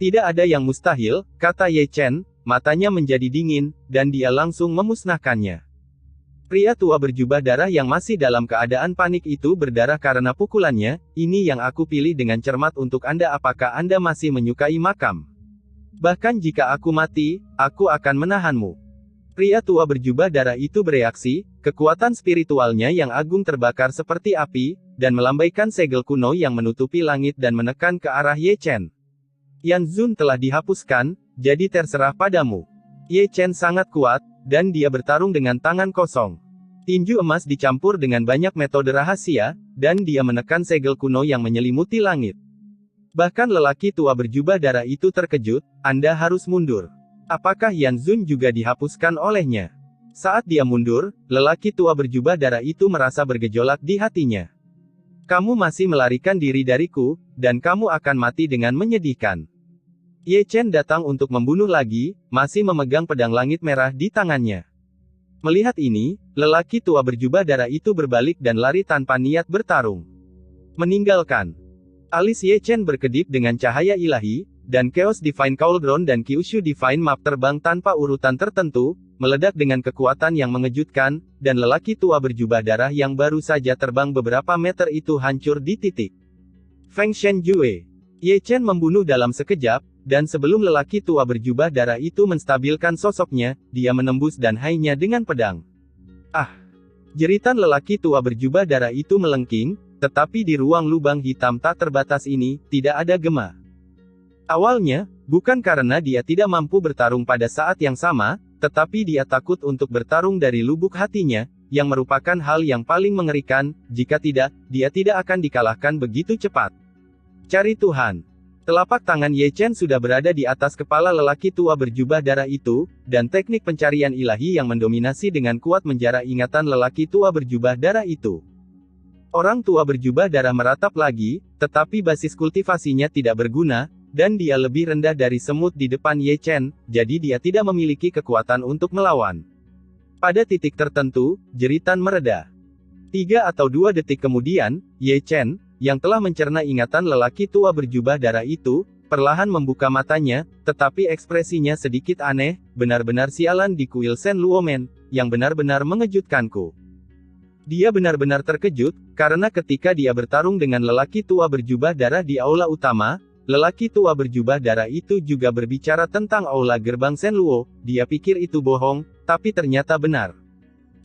Tidak ada yang mustahil, kata Ye Chen, matanya menjadi dingin, dan dia langsung memusnahkannya. Pria tua berjubah darah yang masih dalam keadaan panik itu berdarah karena pukulannya. Ini yang aku pilih dengan cermat untuk Anda. Apakah Anda masih menyukai makam? Bahkan jika aku mati, aku akan menahanmu. Pria tua berjubah darah itu bereaksi, kekuatan spiritualnya yang agung terbakar seperti api, dan melambaikan segel kuno yang menutupi langit dan menekan ke arah Ye Chen. Yan Zun telah dihapuskan, jadi terserah padamu. Ye Chen sangat kuat, dan dia bertarung dengan tangan kosong. Tinju emas dicampur dengan banyak metode rahasia, dan dia menekan segel kuno yang menyelimuti langit. Bahkan lelaki tua berjubah darah itu terkejut, Anda harus mundur. Apakah Yan Zun juga dihapuskan olehnya? Saat dia mundur, lelaki tua berjubah darah itu merasa bergejolak di hatinya. Kamu masih melarikan diri dariku, dan kamu akan mati dengan menyedihkan. Ye Chen datang untuk membunuh lagi, masih memegang pedang langit merah di tangannya. Melihat ini, lelaki tua berjubah darah itu berbalik dan lari tanpa niat bertarung. Meninggalkan. Alis Ye Chen berkedip dengan cahaya ilahi, dan Chaos Divine Cauldron dan Kyushu Divine Map terbang tanpa urutan tertentu, meledak dengan kekuatan yang mengejutkan, dan lelaki tua berjubah darah yang baru saja terbang beberapa meter itu hancur di titik. Feng Shenjue. Ye Chen membunuh dalam sekejap, dan sebelum lelaki tua berjubah darah itu menstabilkan sosoknya, dia menembus dan hainya dengan pedang. Ah! Jeritan lelaki tua berjubah darah itu melengking, tetapi di ruang lubang hitam tak terbatas ini, tidak ada gema. Awalnya, bukan karena dia tidak mampu bertarung pada saat yang sama, tetapi dia takut untuk bertarung dari lubuk hatinya, yang merupakan hal yang paling mengerikan. Jika tidak, dia tidak akan dikalahkan begitu cepat. Cari Tuhan. Telapak tangan Ye Chen sudah berada di atas kepala lelaki tua berjubah darah itu, dan teknik pencarian ilahi yang mendominasi dengan kuat menjara ingatan lelaki tua berjubah darah itu. Orang tua berjubah darah meratap lagi, tetapi basis kultivasinya tidak berguna. Dan dia lebih rendah dari semut di depan Ye Chen, jadi dia tidak memiliki kekuatan untuk melawan. Pada titik tertentu, jeritan mereda. 3 atau 2 detik kemudian, Ye Chen, yang telah mencerna ingatan lelaki tua berjubah darah itu, perlahan membuka matanya, tetapi ekspresinya sedikit aneh, benar-benar sialan di kuil Shen Luomen, yang benar-benar mengejutkanku. Dia benar-benar terkejut, karena ketika dia bertarung dengan lelaki tua berjubah darah di aula utama, lelaki tua berjubah darah itu juga berbicara tentang aula gerbang Shen Luo. Dia pikir itu bohong, tapi ternyata benar.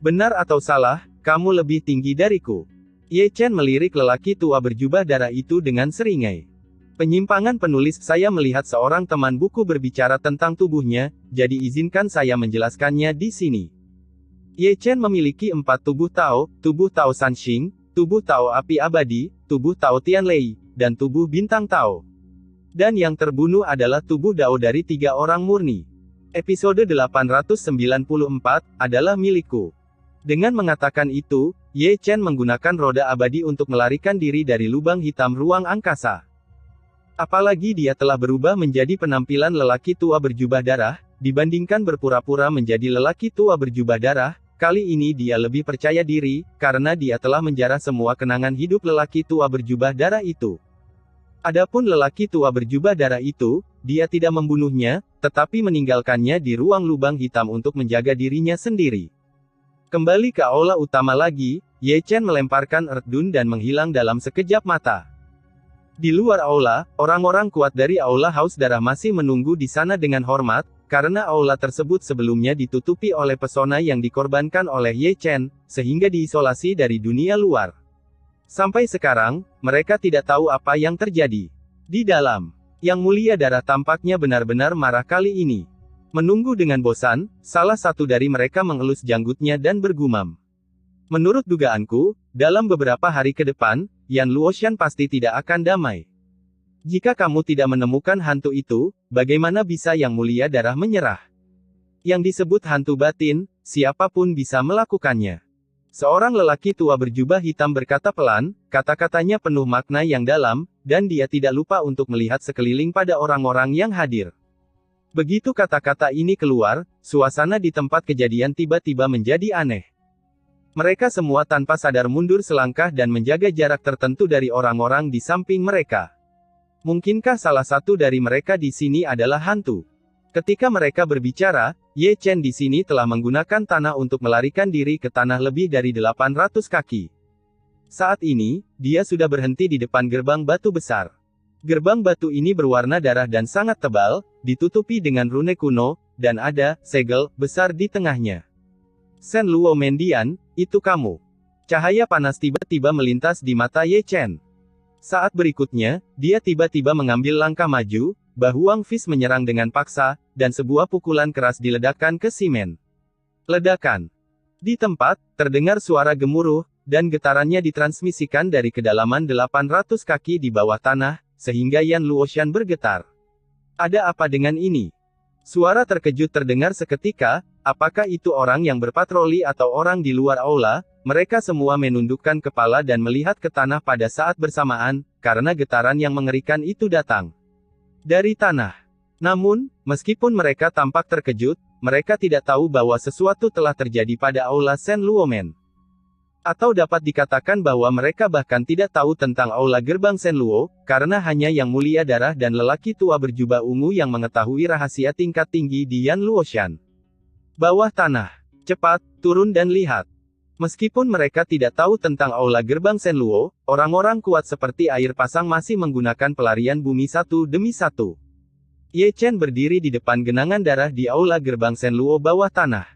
Benar atau salah, kamu lebih tinggi dariku. Ye Chen melirik lelaki tua berjubah darah itu dengan seringai. Penyimpangan penulis. Saya melihat seorang teman buku berbicara tentang tubuhnya, jadi izinkan saya menjelaskannya di sini. Ye Chen memiliki 4 tubuh Tao Sanxing, tubuh Tao api abadi, tubuh Tao Tianlei, dan tubuh bintang Tao. Dan yang terbunuh adalah tubuh Dao dari 3 orang murni. Episode 894 adalah milikku. Dengan mengatakan itu, Ye Chen menggunakan roda abadi untuk melarikan diri dari lubang hitam ruang angkasa. Apalagi dia telah berubah menjadi penampilan lelaki tua berjubah darah, dibandingkan berpura-pura menjadi lelaki tua berjubah darah. Kali ini dia lebih percaya diri, karena dia telah menjarah semua kenangan hidup lelaki tua berjubah darah itu. Adapun lelaki tua berjubah darah itu, dia tidak membunuhnya, tetapi meninggalkannya di ruang lubang hitam untuk menjaga dirinya sendiri. Kembali ke aula utama lagi, Ye Chen melemparkan Earth Dune dan menghilang dalam sekejap mata. Di luar aula, orang-orang kuat dari aula Haus Darah masih menunggu di sana dengan hormat, karena aula tersebut sebelumnya ditutupi oleh pesona yang dikorbankan oleh Ye Chen, sehingga diisolasi dari dunia luar. Sampai sekarang, mereka tidak tahu apa yang terjadi. Di dalam, Yang Mulia Darah tampaknya benar-benar marah kali ini. Menunggu dengan bosan, salah satu dari mereka mengelus janggutnya dan bergumam. Menurut dugaanku, dalam beberapa hari ke depan, Yan Luoshan pasti tidak akan damai. Jika kamu tidak menemukan hantu itu, bagaimana bisa Yang Mulia Darah menyerah? Yang disebut hantu batin, siapapun bisa melakukannya. Seorang lelaki tua berjubah hitam berkata pelan, kata-katanya penuh makna yang dalam, dan dia tidak lupa untuk melihat sekeliling pada orang-orang yang hadir. Begitu kata-kata ini keluar, suasana di tempat kejadian tiba-tiba menjadi aneh. Mereka semua tanpa sadar mundur selangkah dan menjaga jarak tertentu dari orang-orang di samping mereka. Mungkinkah salah satu dari mereka di sini adalah hantu? Ketika mereka berbicara, Ye Chen di sini telah menggunakan tanah untuk melarikan diri ke tanah lebih dari 800 kaki. Saat ini, dia sudah berhenti di depan gerbang batu besar. Gerbang batu ini berwarna darah dan sangat tebal, ditutupi dengan rune kuno, dan ada segel besar di tengahnya. Shen Luo Mendian, itu kamu. Cahaya panas tiba-tiba melintas di mata Ye Chen. Saat berikutnya, dia tiba-tiba mengambil langkah maju, bahu Wang Fis menyerang dengan paksa, dan sebuah pukulan keras diledakkan ke simen. Ledakan. Di tempat, terdengar suara gemuruh, dan getarannya ditransmisikan dari kedalaman 800 kaki di bawah tanah, sehingga Yan Luoshan bergetar. Ada apa dengan ini? Suara terkejut terdengar seketika, apakah itu orang yang berpatroli atau orang di luar aula? Mereka semua menundukkan kepala dan melihat ke tanah pada saat bersamaan, karena getaran yang mengerikan itu datang dari tanah. Namun, meskipun mereka tampak terkejut, mereka tidak tahu bahwa sesuatu telah terjadi pada aula Shen Luomen. Atau dapat dikatakan bahwa mereka bahkan tidak tahu tentang aula gerbang Shen Luo, karena hanya Yang Mulia Darah dan lelaki tua berjubah ungu yang mengetahui rahasia tingkat tinggi di Yan Luoshan. Bawah tanah. Cepat, turun dan lihat. Meskipun mereka tidak tahu tentang aula gerbang Shen Luo, orang-orang kuat seperti air pasang masih menggunakan pelarian bumi satu demi satu. Ye Chen berdiri di depan genangan darah di aula gerbang Shen Luo bawah tanah.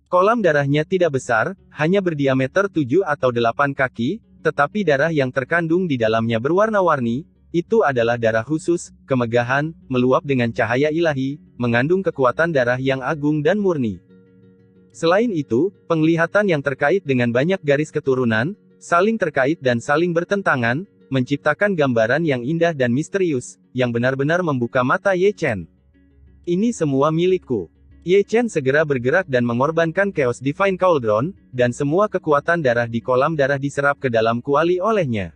Kolam darahnya tidak besar, hanya berdiameter 7 atau 8 kaki, tetapi darah yang terkandung di dalamnya berwarna-warni. Itu adalah darah khusus, kemegahan, meluap dengan cahaya ilahi, mengandung kekuatan darah yang agung dan murni. Selain itu, penglihatan yang terkait dengan banyak garis keturunan, saling terkait dan saling bertentangan, menciptakan gambaran yang indah dan misterius, yang benar-benar membuka mata Ye Chen. Ini semua milikku. Ye Chen segera bergerak dan mengorbankan Chaos Divine Cauldron, dan semua kekuatan darah di kolam darah diserap ke dalam kuali olehnya.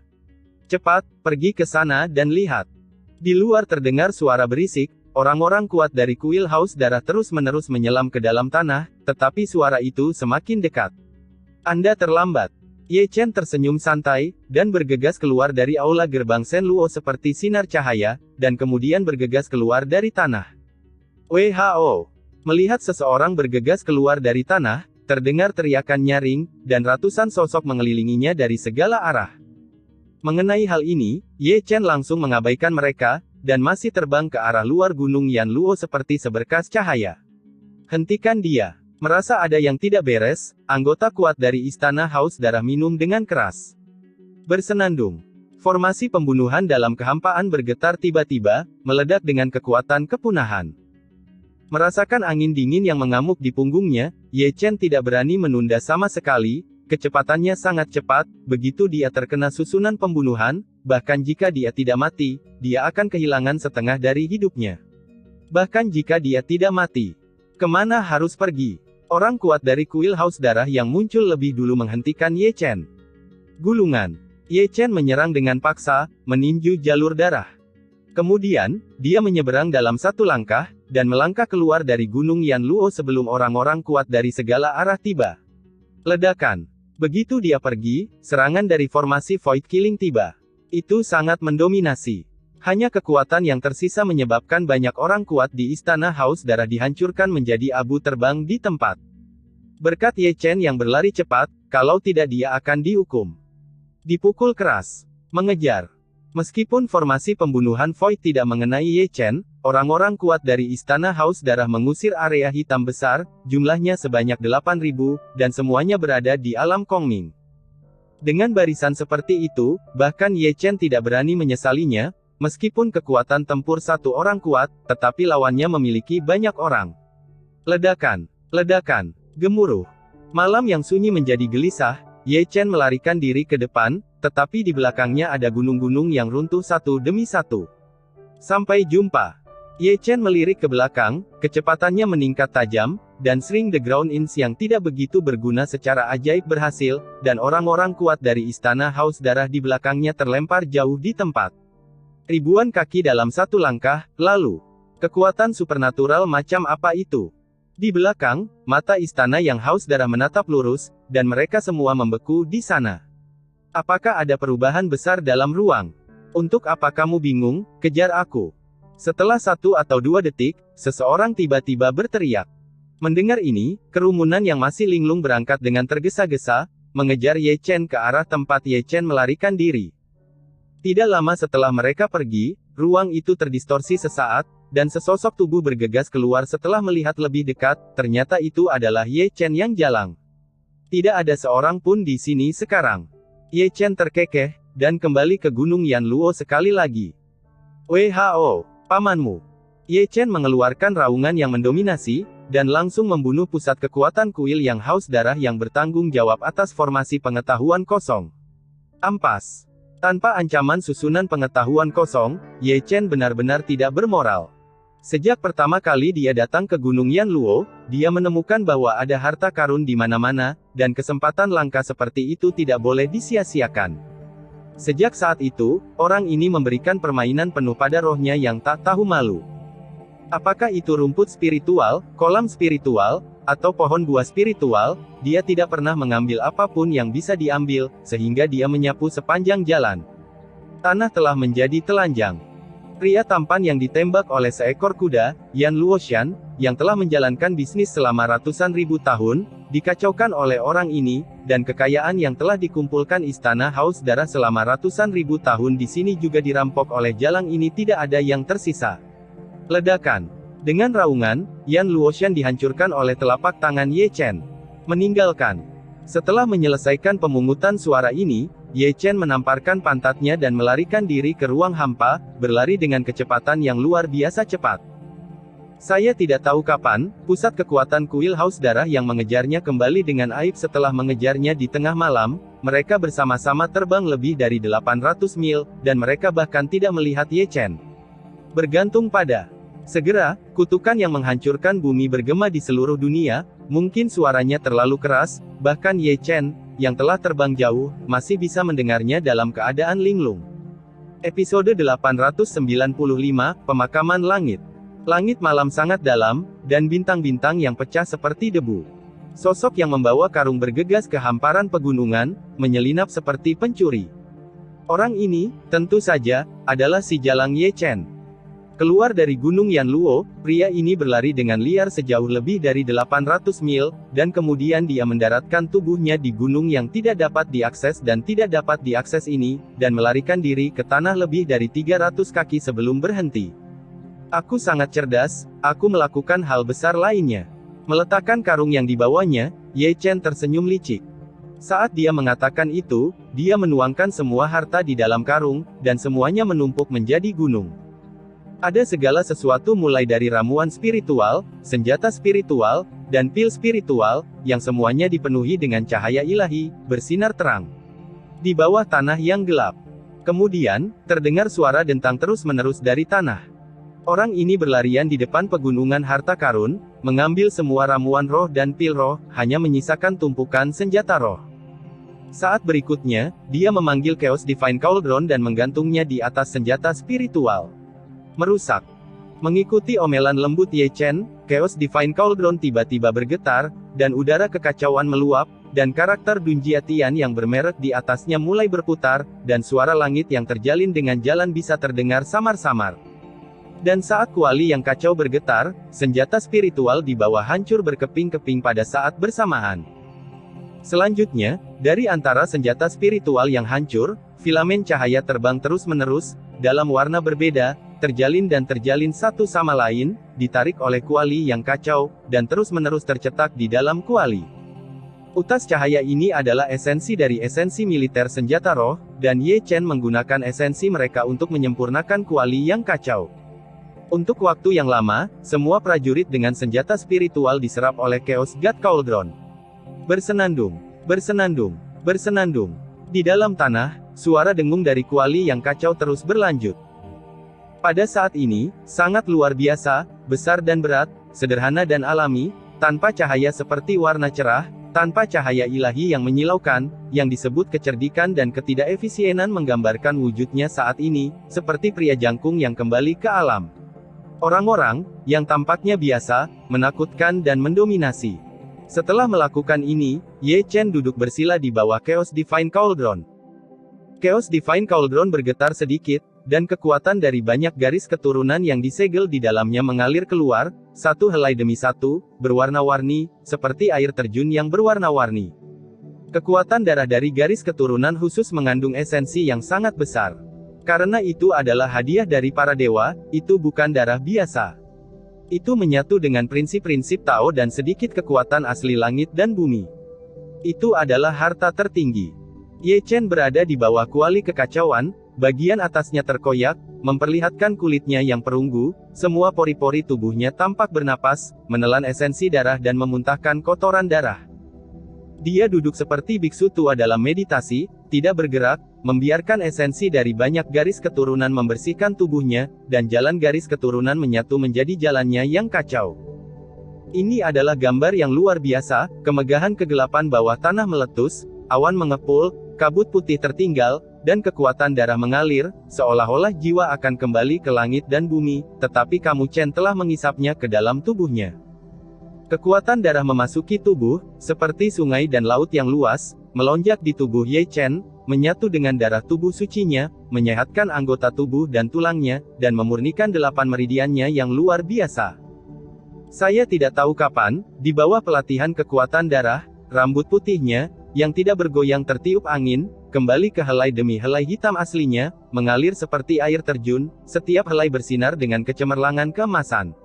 Cepat, pergi ke sana dan lihat. Di luar terdengar suara berisik, orang-orang kuat dari kuil Haus Darah terus-menerus menyelam ke dalam tanah, tetapi suara itu semakin dekat. Anda terlambat. Ye Chen tersenyum santai, dan bergegas keluar dari aula gerbang Shen Luo seperti sinar cahaya, dan kemudian bergegas keluar dari tanah. WHO. Melihat seseorang bergegas keluar dari tanah, terdengar teriakan nyaring, dan ratusan sosok mengelilinginya dari segala arah. Mengenai hal ini, Ye Chen langsung mengabaikan mereka, dan masih terbang ke arah luar gunung Yan Luo seperti seberkas cahaya. Hentikan dia. Merasa ada yang tidak beres, anggota kuat dari Istana Haus Darah minum dengan keras. Bersenandung. Formasi pembunuhan dalam kehampaan bergetar tiba-tiba, meledak dengan kekuatan kepunahan. Merasakan angin dingin yang mengamuk di punggungnya, Ye Chen tidak berani menunda sama sekali, kecepatannya sangat cepat, begitu dia terkena susunan pembunuhan, bahkan jika dia tidak mati, dia akan kehilangan setengah dari hidupnya. Bahkan jika dia tidak mati, kemana harus pergi? Orang kuat dari kuil Haus Darah yang muncul lebih dulu menghentikan Ye Chen. Gulungan. Ye Chen menyerang dengan paksa, meninju jalur darah. Kemudian, dia menyeberang dalam satu langkah, dan melangkah keluar dari gunung Yan Luo sebelum orang-orang kuat dari segala arah tiba. Ledakan. Begitu dia pergi, serangan dari formasi Void Killing tiba. Itu sangat mendominasi. Hanya kekuatan yang tersisa menyebabkan banyak orang kuat di Istana Haus Darah dihancurkan menjadi abu terbang di tempat. Berkat Ye Chen yang berlari cepat, kalau tidak dia akan dihukum. Dipukul keras. Mengejar. Meskipun formasi pembunuhan Void tidak mengenai Ye Chen, orang-orang kuat dari Istana Haus Darah mengusir area hitam besar, jumlahnya sebanyak 8.000, dan semuanya berada di alam Kongming. Dengan barisan seperti itu, bahkan Ye Chen tidak berani menyesalinya. Meskipun kekuatan tempur satu orang kuat, tetapi lawannya memiliki banyak orang. Ledakan. Ledakan. Gemuruh. Malam yang sunyi menjadi gelisah, Ye Chen melarikan diri ke depan, tetapi di belakangnya ada gunung-gunung yang runtuh satu demi satu. Sampai jumpa. Ye Chen melirik ke belakang, kecepatannya meningkat tajam, dan Sring the Ground Inch yang tidak begitu berguna secara ajaib berhasil, dan orang-orang kuat dari Istana Haus Darah di belakangnya terlempar jauh di tempat. Ribuan kaki dalam satu langkah, lalu. Kekuatan supernatural macam apa itu? Di belakang, mata istana yang Haus Darah menatap lurus, dan mereka semua membeku di sana. Apakah ada perubahan besar dalam ruang? Untuk apa kamu bingung? Kejar aku. Setelah 1 atau 2 detik, seseorang tiba-tiba berteriak. Mendengar ini, kerumunan yang masih linglung berangkat dengan tergesa-gesa, mengejar Ye Chen ke arah tempat Ye Chen melarikan diri. Tidak lama setelah mereka pergi, ruang itu terdistorsi sesaat, dan sesosok tubuh bergegas keluar setelah melihat lebih dekat, ternyata itu adalah Ye Chen yang jalang. Tidak ada seorang pun di sini sekarang. Ye Chen terkekeh, dan kembali ke Gunung Yan Luo sekali lagi. WHO, pamanmu. Ye Chen mengeluarkan raungan yang mendominasi, dan langsung membunuh pusat kekuatan kuil yang Haus Darah yang bertanggung jawab atas formasi pengetahuan kosong. Ampas. Tanpa ancaman susunan pengetahuan kosong, Ye Chen benar-benar tidak bermoral. Sejak pertama kali dia datang ke Gunung Yan Luo, dia menemukan bahwa ada harta karun di mana-mana, dan kesempatan langka seperti itu tidak boleh disia-siakan. Sejak saat itu, orang ini memberikan permainan penuh pada rohnya yang tak tahu malu. Apakah itu rumput spiritual, kolam spiritual, atau pohon buah spiritual, dia tidak pernah mengambil apapun yang bisa diambil, sehingga dia menyapu sepanjang jalan. Tanah telah menjadi telanjang. Pria tampan yang ditembak oleh seekor kuda, Yan Luoshan, yang telah menjalankan bisnis selama ratusan ribu tahun, dikacaukan oleh orang ini, dan kekayaan yang telah dikumpulkan Istana Haus Darah selama ratusan ribu tahun di sini juga dirampok oleh jalang ini, tidak ada yang tersisa. Ledakan. Dengan raungan, Yan Luoshan dihancurkan oleh telapak tangan Ye Chen. Meninggalkan. Setelah menyelesaikan pemungutan suara ini, Ye Chen menamparkan pantatnya dan melarikan diri ke ruang hampa, berlari dengan kecepatan yang luar biasa cepat. Saya tidak tahu kapan, pusat kekuatan kuil Haus Darah yang mengejarnya kembali dengan aib setelah mengejarnya di tengah malam, mereka bersama-sama terbang lebih dari 800 mil, dan mereka bahkan tidak melihat Ye Chen. Bergantung pada. Segera, kutukan yang menghancurkan bumi bergema di seluruh dunia, mungkin suaranya terlalu keras, bahkan Ye Chen, yang telah terbang jauh, masih bisa mendengarnya dalam keadaan linglung. Episode 895, Pemakaman Langit. Langit malam sangat dalam, dan bintang-bintang yang pecah seperti debu. Sosok yang membawa karung bergegas ke hamparan pegunungan, menyelinap seperti pencuri. Orang ini, tentu saja, adalah si Jalang Ye Chen. Keluar dari Gunung Yanluo, pria ini berlari dengan liar sejauh lebih dari 800 mil, dan kemudian dia mendaratkan tubuhnya di gunung yang tidak dapat diakses dan tidak dapat diakses ini, dan melarikan diri ke tanah lebih dari 300 kaki sebelum berhenti. Aku sangat cerdas, aku melakukan hal besar lainnya. Meletakkan karung yang dibawanya, Ye Chen tersenyum licik. Saat dia mengatakan itu, dia menuangkan semua harta di dalam karung, dan semuanya menumpuk menjadi gunung. Ada segala sesuatu mulai dari ramuan spiritual, senjata spiritual, dan pil spiritual, yang semuanya dipenuhi dengan cahaya ilahi, bersinar terang. Di bawah tanah yang gelap. Kemudian, terdengar suara dentang terus-menerus dari tanah. Orang ini berlarian di depan pegunungan harta karun, mengambil semua ramuan roh dan pil roh, hanya menyisakan tumpukan senjata roh. Saat berikutnya, dia memanggil Chaos Divine Cauldron dan menggantungnya di atas senjata spiritual. Merusak. Mengikuti omelan lembut Ye Chen, Chaos Divine Cauldron tiba-tiba bergetar, dan udara kekacauan meluap, dan karakter Dunjiatian yang bermerek di atasnya mulai berputar, dan suara langit yang terjalin dengan jalan bisa terdengar samar-samar. Dan saat kuali yang kacau bergetar, senjata spiritual di bawah hancur berkeping-keping pada saat bersamaan. Selanjutnya, dari antara senjata spiritual yang hancur, filamen cahaya terbang terus-menerus, dalam warna berbeda, terjalin dan terjalin satu sama lain, ditarik oleh kuali yang kacau, dan terus-menerus tercetak di dalam kuali. Utas cahaya ini adalah esensi dari esensi militer senjata roh, dan Ye Chen menggunakan esensi mereka untuk menyempurnakan kuali yang kacau. Untuk waktu yang lama, semua prajurit dengan senjata spiritual diserap oleh Chaos God Cauldron. Bersenandung, bersenandung, bersenandung. Di dalam tanah, suara dengung dari kuali yang kacau terus berlanjut. Pada saat ini, sangat luar biasa, besar dan berat, sederhana dan alami, tanpa cahaya seperti warna cerah, tanpa cahaya ilahi yang menyilaukan, yang disebut kecerdikan dan ketidakefisienan menggambarkan wujudnya saat ini, seperti pria jangkung yang kembali ke alam. Orang-orang, yang tampaknya biasa, menakutkan dan mendominasi. Setelah melakukan ini, Ye Chen duduk bersila di bawah Chaos Divine Cauldron. Chaos Divine Cauldron bergetar sedikit, dan kekuatan dari banyak garis keturunan yang disegel di dalamnya mengalir keluar, satu helai demi satu, berwarna-warni, seperti air terjun yang berwarna-warni. Kekuatan darah dari garis keturunan khusus mengandung esensi yang sangat besar. Karena itu adalah hadiah dari para dewa, itu bukan darah biasa. Itu menyatu dengan prinsip-prinsip Tao dan sedikit kekuatan asli langit dan bumi. Itu adalah harta tertinggi. Ye Chen berada di bawah kuali kekacauan, bagian atasnya terkoyak, memperlihatkan kulitnya yang perunggu, semua pori-pori tubuhnya tampak bernapas, menelan esensi darah dan memuntahkan kotoran darah. Dia duduk seperti biksu tua dalam meditasi, tidak bergerak, membiarkan esensi dari banyak garis keturunan membersihkan tubuhnya, dan jalan garis keturunan menyatu menjadi jalannya yang kacau. Ini adalah gambar yang luar biasa, kemegahan kegelapan bawah tanah meletus, awan mengepul, kabut putih tertinggal, dan kekuatan darah mengalir, seolah-olah jiwa akan kembali ke langit dan bumi, tetapi kamu Chen telah mengisapnya ke dalam tubuhnya. Kekuatan darah memasuki tubuh, seperti sungai dan laut yang luas, melonjak di tubuh Ye Chen, menyatu dengan darah tubuh sucinya, menyehatkan anggota tubuh dan tulangnya, dan memurnikan 8 meridiannya yang luar biasa. Saya tidak tahu kapan, di bawah pelatihan kekuatan darah, rambut putihnya, yang tidak bergoyang tertiup angin, kembali ke helai demi helai hitam aslinya, mengalir seperti air terjun, setiap helai bersinar dengan kecemerlangan keemasan.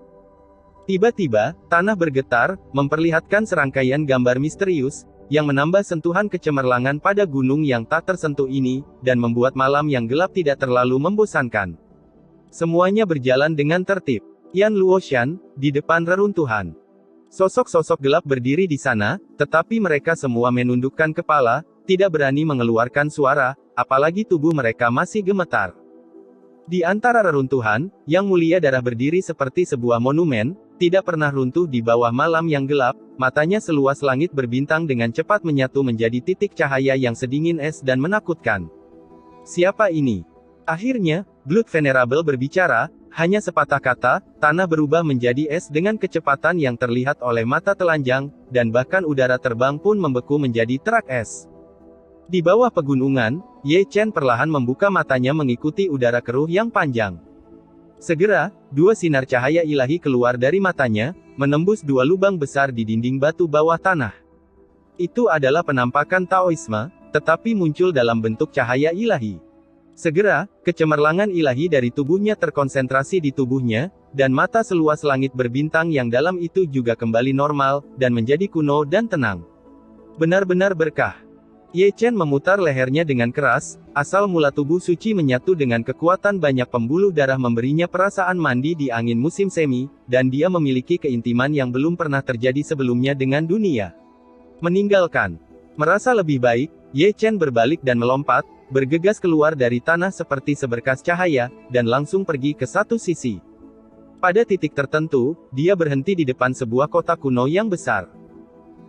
Tiba-tiba, tanah bergetar, memperlihatkan serangkaian gambar misterius, yang menambah sentuhan kecemerlangan pada gunung yang tak tersentuh ini, dan membuat malam yang gelap tidak terlalu membosankan. Semuanya berjalan dengan tertib. Yan Luoshan, di depan reruntuhan. Sosok-sosok gelap berdiri di sana, tetapi mereka semua menundukkan kepala, tidak berani mengeluarkan suara, apalagi tubuh mereka masih gemetar. Di antara reruntuhan, Yang Mulia Darah berdiri seperti sebuah monumen, tidak pernah runtuh di bawah malam yang gelap, matanya seluas langit berbintang dengan cepat menyatu menjadi titik cahaya yang sedingin es dan menakutkan. Siapa ini? Akhirnya, Blood Venerable berbicara, hanya sepatah kata, tanah berubah menjadi es dengan kecepatan yang terlihat oleh mata telanjang, dan bahkan udara terbang pun membeku menjadi terak es. Di bawah pegunungan, Ye Chen perlahan membuka matanya mengikuti udara keruh yang panjang. Segera, dua sinar cahaya ilahi keluar dari matanya, menembus dua lubang besar di dinding batu bawah tanah. Itu adalah penampakan Taoisme, tetapi muncul dalam bentuk cahaya ilahi. Segera, kecemerlangan ilahi dari tubuhnya terkonsentrasi di tubuhnya, dan mata seluas langit berbintang yang dalam itu juga kembali normal, dan menjadi kuno dan tenang. Benar-benar berkah. Ye Chen memutar lehernya dengan keras, asal mula tubuh suci menyatu dengan kekuatan banyak pembuluh darah memberinya perasaan mandi di angin musim semi, dan dia memiliki keintiman yang belum pernah terjadi sebelumnya dengan dunia. Meninggalkan. Merasa lebih baik, Ye Chen berbalik dan melompat, bergegas keluar dari tanah seperti seberkas cahaya, dan langsung pergi ke satu sisi. Pada titik tertentu, dia berhenti di depan sebuah kota kuno yang besar.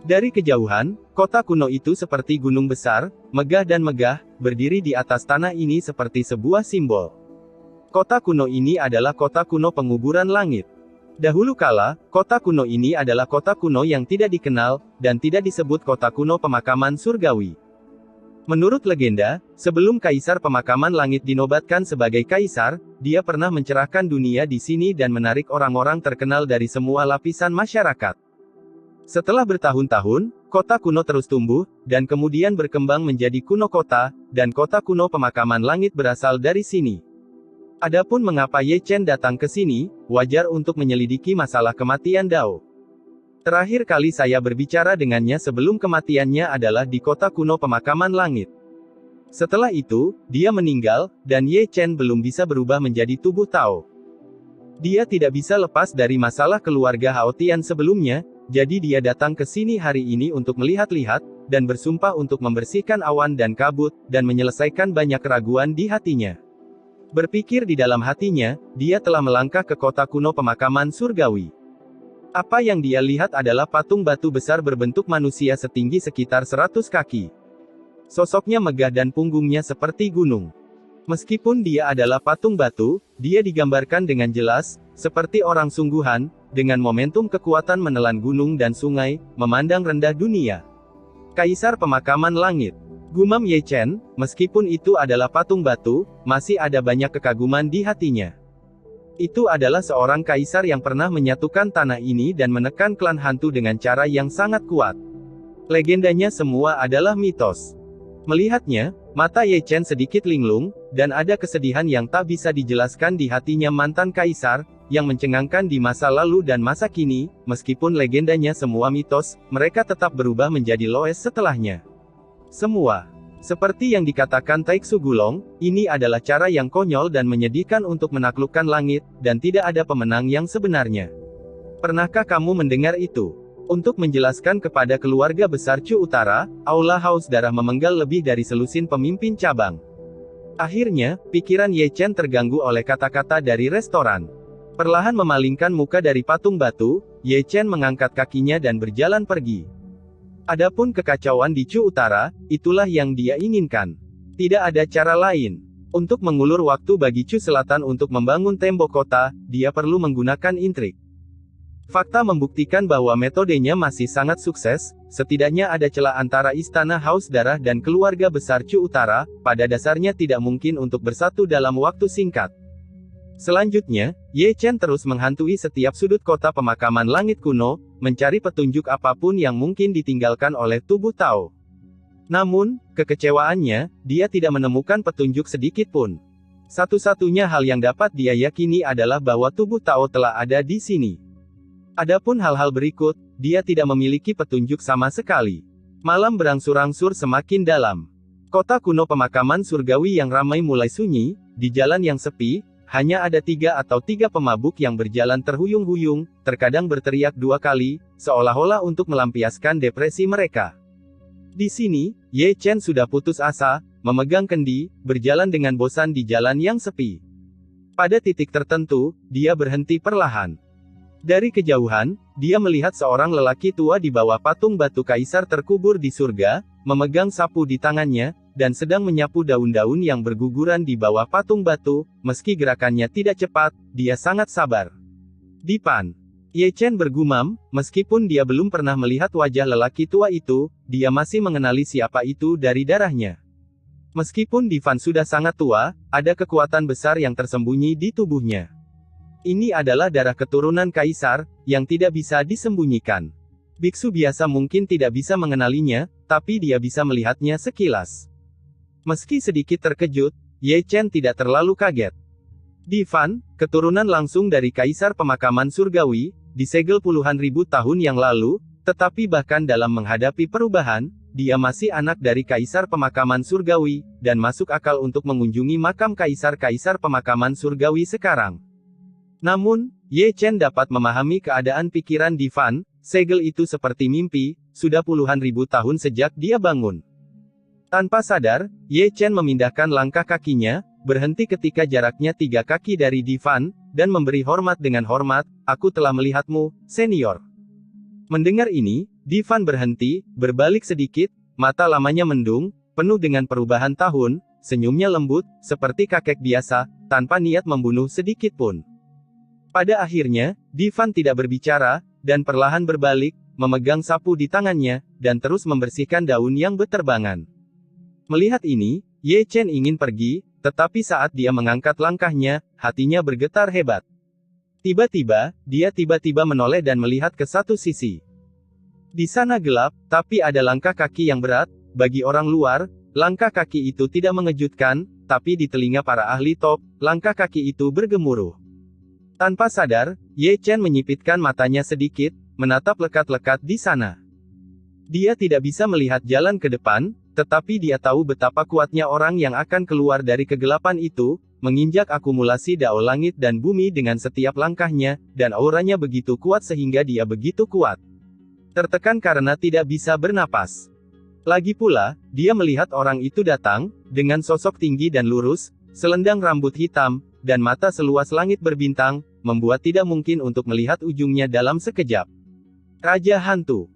Dari kejauhan, kota kuno itu seperti gunung besar, megah dan megah, berdiri di atas tanah ini seperti sebuah simbol. Kota kuno ini adalah kota kuno penguburan langit. Dahulu kala, kota kuno ini adalah kota kuno yang tidak dikenal, dan tidak disebut kota kuno pemakaman surgawi. Menurut legenda, sebelum Kaisar Pemakaman Langit dinobatkan sebagai Kaisar, dia pernah mencerahkan dunia di sini dan menarik orang-orang terkenal dari semua lapisan masyarakat. Setelah bertahun-tahun, kota kuno terus tumbuh, dan kemudian berkembang menjadi kuno kota, dan kota kuno Pemakaman Langit berasal dari sini. Adapun mengapa Ye Chen datang ke sini, wajar untuk menyelidiki masalah kematian Dao. Terakhir kali saya berbicara dengannya sebelum kematiannya adalah di kota kuno Pemakaman Langit. Setelah itu, dia meninggal, dan Ye Chen belum bisa berubah menjadi tubuh Tao. Dia tidak bisa lepas dari masalah keluarga Hao Tian sebelumnya, jadi dia datang ke sini hari ini untuk melihat-lihat, dan bersumpah untuk membersihkan awan dan kabut, dan menyelesaikan banyak keraguan di hatinya. Berpikir di dalam hatinya, dia telah melangkah ke kota kuno Pemakaman Surgawi. Apa yang dia lihat adalah patung batu besar berbentuk manusia setinggi sekitar 100 kaki. Sosoknya megah dan punggungnya seperti gunung. Meskipun dia adalah patung batu, dia digambarkan dengan jelas, seperti orang sungguhan, dengan momentum kekuatan menelan gunung dan sungai, memandang rendah dunia. Kaisar Pemakaman Langit. Gumam Ye Chen, meskipun itu adalah patung batu, masih ada banyak kekaguman di hatinya. Itu adalah seorang kaisar yang pernah menyatukan tanah ini dan menekan klan hantu dengan cara yang sangat kuat. Legendanya semua adalah mitos. Melihatnya, mata Ye Chen sedikit linglung, dan ada kesedihan yang tak bisa dijelaskan di hatinya mantan kaisar, yang mencengangkan di masa lalu dan masa kini, meskipun legendanya semua mitos, mereka tetap berubah menjadi loes setelahnya. Semua. Seperti yang dikatakan Taiksu Gulong, ini adalah cara yang konyol dan menyedihkan untuk menaklukkan langit, dan tidak ada pemenang yang sebenarnya. Pernahkah kamu mendengar itu? Untuk menjelaskan kepada keluarga besar Chu Utara, Aula Haus Darah memenggal lebih dari selusin pemimpin cabang. Akhirnya, pikiran Ye Chen terganggu oleh kata-kata dari restoran. Perlahan memalingkan muka dari patung batu, Ye Chen mengangkat kakinya dan berjalan pergi. Adapun kekacauan di Chu Utara, itulah yang dia inginkan. Tidak ada cara lain. Untuk mengulur waktu bagi Chu Selatan untuk membangun tembok kota, dia perlu menggunakan intrik. Fakta membuktikan bahwa metodenya masih sangat sukses, setidaknya ada celah antara Istana Haus Darah dan keluarga besar Chu Utara, pada dasarnya tidak mungkin untuk bersatu dalam waktu singkat. Selanjutnya, Ye Chen terus menghantui setiap sudut kota Pemakaman Langit kuno, mencari petunjuk apapun yang mungkin ditinggalkan oleh tubuh Tao. Namun, kekecewaannya, dia tidak menemukan petunjuk sedikit pun. Satu-satunya hal yang dapat dia yakini adalah bahwa tubuh Tao telah ada di sini. Adapun hal-hal berikut, dia tidak memiliki petunjuk sama sekali. Malam berangsur-angsur semakin dalam. Kota kuno Pemakaman Surgawi yang ramai mulai sunyi, di jalan yang sepi, hanya ada 3 atau 3 pemabuk yang berjalan terhuyung-huyung, terkadang berteriak 2 kali, seolah-olah untuk melampiaskan depresi mereka. Di sini, Ye Chen sudah putus asa, memegang kendi, berjalan dengan bosan di jalan yang sepi. Pada titik tertentu, dia berhenti perlahan. Dari kejauhan, dia melihat seorang lelaki tua di bawah patung batu kaisar terkubur di surga, memegang sapu di tangannya, dan sedang menyapu daun-daun yang berguguran di bawah patung batu. Meski gerakannya tidak cepat, dia sangat sabar. Dipan. Ye Chen bergumam, meskipun dia belum pernah melihat wajah lelaki tua itu, dia masih mengenali siapa itu dari darahnya. Meskipun Dipan sudah sangat tua, ada kekuatan besar yang tersembunyi di tubuhnya. Ini adalah darah keturunan kaisar, yang tidak bisa disembunyikan. Biksu biasa mungkin tidak bisa mengenalinya, tapi dia bisa melihatnya sekilas. Meski sedikit terkejut, Ye Chen tidak terlalu kaget. Dipan, keturunan langsung dari kaisar pemakaman surgawi, disegel puluhan ribu tahun yang lalu, tetapi bahkan dalam menghadapi perubahan, dia masih anak dari kaisar pemakaman surgawi, dan masuk akal untuk mengunjungi makam kaisar-kaisar pemakaman surgawi sekarang. Namun, Ye Chen dapat memahami keadaan pikiran Dipan, segel itu seperti mimpi, sudah puluhan ribu tahun sejak dia bangun. Tanpa sadar, Ye Chen memindahkan langkah kakinya, berhenti ketika jaraknya 3 kaki dari Dipan, dan memberi hormat dengan hormat, "Aku telah melihatmu, senior." Mendengar ini, Dipan berhenti, berbalik sedikit, mata lamanya mendung, penuh dengan perubahan tahun, senyumnya lembut, seperti kakek biasa, tanpa niat membunuh sedikit pun. Pada akhirnya, Dipan tidak berbicara, dan perlahan berbalik, memegang sapu di tangannya, dan terus membersihkan daun yang berterbangan. Melihat ini, Ye Chen ingin pergi, tetapi saat dia mengangkat langkahnya, hatinya bergetar hebat. Tiba-tiba, dia tiba-tiba menoleh dan melihat ke satu sisi. Di sana gelap, tapi ada langkah kaki yang berat. Bagi orang luar, langkah kaki itu tidak mengejutkan, tapi di telinga para ahli top, langkah kaki itu bergemuruh. Tanpa sadar, Ye Chen menyipitkan matanya sedikit, menatap lekat-lekat di sana. Dia tidak bisa melihat jalan ke depan, tetapi dia tahu betapa kuatnya orang yang akan keluar dari kegelapan itu, menginjak akumulasi dao langit dan bumi dengan setiap langkahnya, dan auranya begitu kuat sehingga dia begitu kuat. Tertekan karena tidak bisa bernapas. Lagi pula, dia melihat orang itu datang, dengan sosok tinggi dan lurus, selendang rambut hitam, dan mata seluas langit berbintang, membuat tidak mungkin untuk melihat ujungnya dalam sekejap. Raja Hantu.